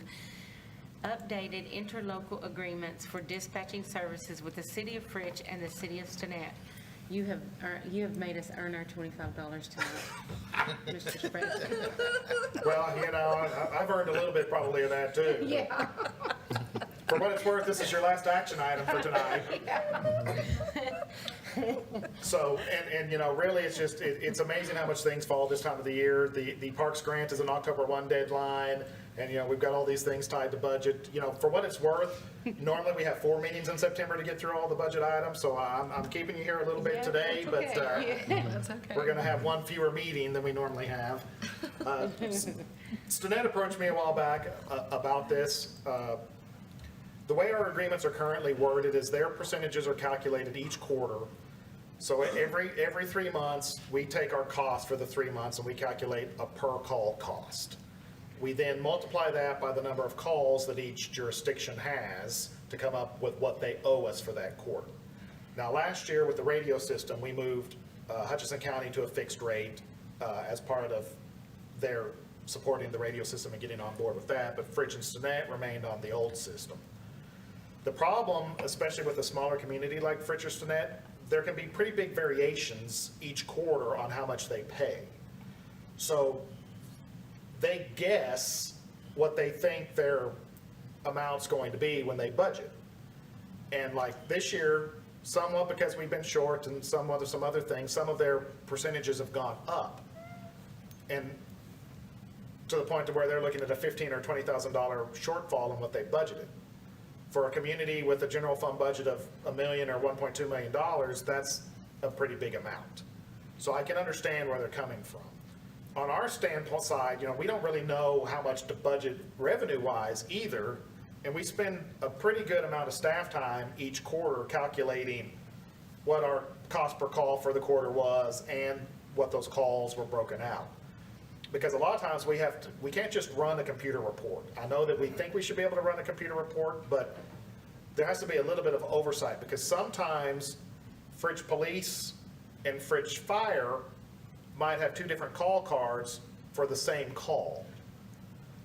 A: updated interlocal agreements for dispatching services with the City of Fritch and the City of Stinnett. You have made us earn our $25 tonight, Mr. President.
D: Well, I've earned a little bit probably of that too.
A: Yeah.
D: For what it's worth, this is your last action item for tonight. So, and really, it's amazing how much things fall this time of the year. The Parks Grant is an October 1 deadline, and, we've got all these things tied to budget. For what it's worth, normally we have 4 meetings in September to get through all the budget items, so I'm keeping you here a little bit today, but
C: That's okay.
D: we're gonna have one fewer meeting than we normally have. Stinnett approached me a while back about this. The way our agreements are currently worded is their percentages are calculated each quarter. So every 3 months, we take our cost for the 3 months and we calculate a per call cost. We then multiply that by the number of calls that each jurisdiction has to come up with what they owe us for that quarter. Now, last year with the radio system, we moved Hutchinson County to a fixed rate as part of their supporting the radio system and getting on board with that, but Fritch and Stinnett remained on the old system. The problem, especially with a smaller community like Fritch or Stinnett, there can be pretty big variations each quarter on how much they pay. So they guess what they think their amount's going to be when they budget. And like this year, somewhat because we've been short and some other things, some of their percentages have gone up. And to the point to where they're looking at a $15,000 or $20,000 shortfall in what they budgeted. For a community with a general fund budget of $1 million or $1.2 million, that's a pretty big amount. So I can understand where they're coming from. On our standpoint side, we don't really know how much to budget revenue-wise either, and we spend a pretty good amount of staff time each quarter calculating what our cost per call for the quarter was and what those calls were broken out. Because a lot of times we can't just run a computer report. I know that we think we should be able to run a computer report, but there has to be a little bit of oversight, because sometimes Fritch Police and Fritch Fire might have 2 different call cards for the same call.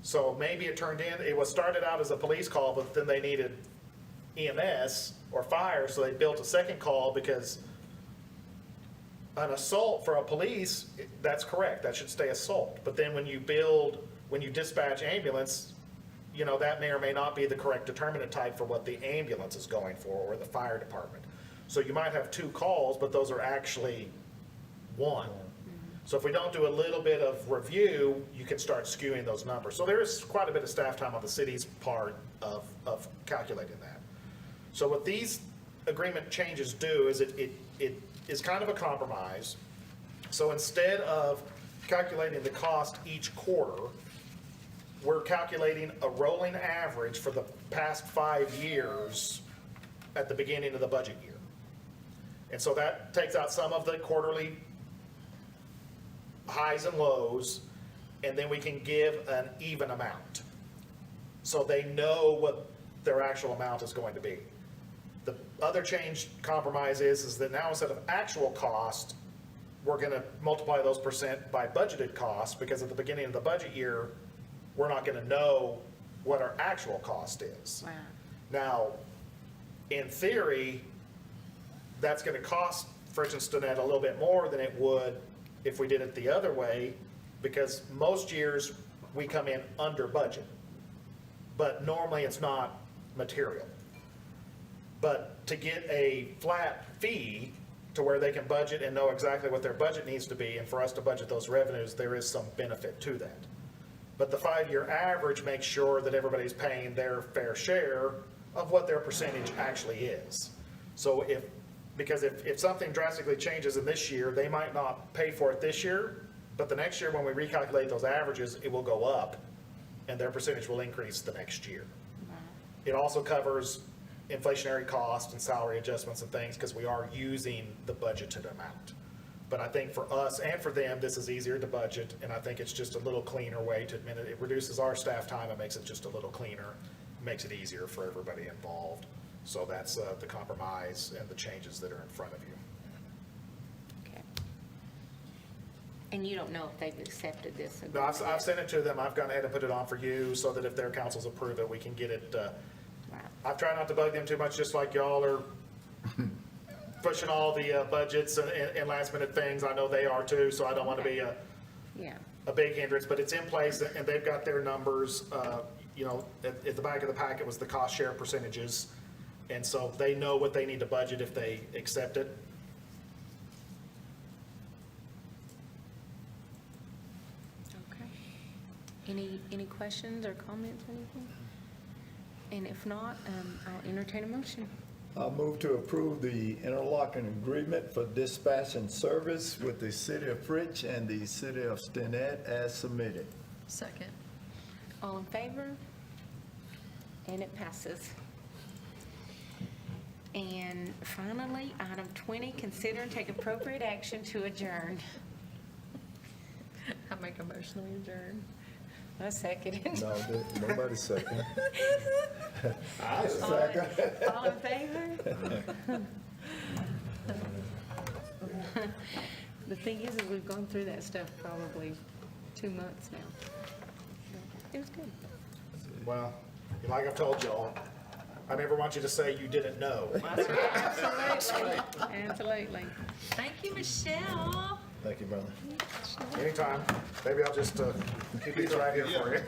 D: So maybe it was started out as a police call, but then they needed EMS or fire, so they built a second call, because an assault for a police, that's correct, that should stay assault. But then when you dispatch ambulance, that may or may not be the correct determinant type for what the ambulance is going for, or the fire department. So you might have 2 calls, but those are actually 1. So if we don't do a little bit of review, you can start skewing those numbers. So there is quite a bit of staff time on the city's part of calculating that. So what these agreement changes do is it is kind of a compromise. So instead of calculating the cost each quarter, we're calculating a rolling average for the past 5 years at the beginning of the budget year. And so that takes out some of the quarterly highs and lows, and then we can give an even amount. So they know what their actual amount is going to be. The other change compromise is that now instead of actual cost, we're gonna multiply those percent by budgeted costs, because at the beginning of the budget year, we're not gonna know what our actual cost is.
A: Wow.
D: Now, in theory, that's gonna cost, for instance, Danette, a little bit more than it would if we did it the other way, because most years, we come in under budget. But normally, it's not material. But to get a flat fee to where they can budget and know exactly what their budget needs to be, and for us to budget those revenues, there is some benefit to that. But the 5-year average makes sure that everybody's paying their fair share of what their percentage actually is. So because if something drastically changes in this year, they might not pay for it this year, but the next year when we recalculate those averages, it will go up, and their percentage will increase the next year. It also covers inflationary costs and salary adjustments and things, because we are using the budgeted amount. But I think for us and for them, this is easier to budget, and I think it's just a little cleaner way to admit it. It reduces our staff time, it makes it just a little cleaner, makes it easier for everybody involved. So that's the compromise and the changes that are in front of you.
A: Okay. And you don't know if they've accepted this
D: No,
A: agreement?
D: I've sent it to them, I've gone ahead and put it on for you, so that if their councils approve it, we can get it.
A: Right.
D: I've tried not to bug them too much, just like y'all are pushing all the budgets and last minute things. I know they are too, so I don't want to be
A: Yeah.
D: a big hindrance, but it's in place and they've got their numbers. You know, at the back of the packet was the cost share percentages. And so they know what they need to budget if they accept it.
A: Okay. Any questions or comments or anything? And if not, I'll entertain a motion.
B: I move to approve the interlocking agreement for dispatch and service with the city of Fritch and the city of Stinnett as submitted.
C: Second.
A: All in favor? And it passes. And finally, item 20, consider and take appropriate action to adjourn.
C: I make a motion we adjourn.
A: I second it.
B: No, nobody second. I second.
A: All in favor? The thing is we've gone through that stuff probably 2 months now. It was good.
D: Well, like I've told y'all, I never want you to say you didn't know.
A: That's right. Absolutely. Absolutely.
C: Thank you, Michelle.
B: Thank you, brother.
D: Anytime. Maybe I'll just keep these right here for you.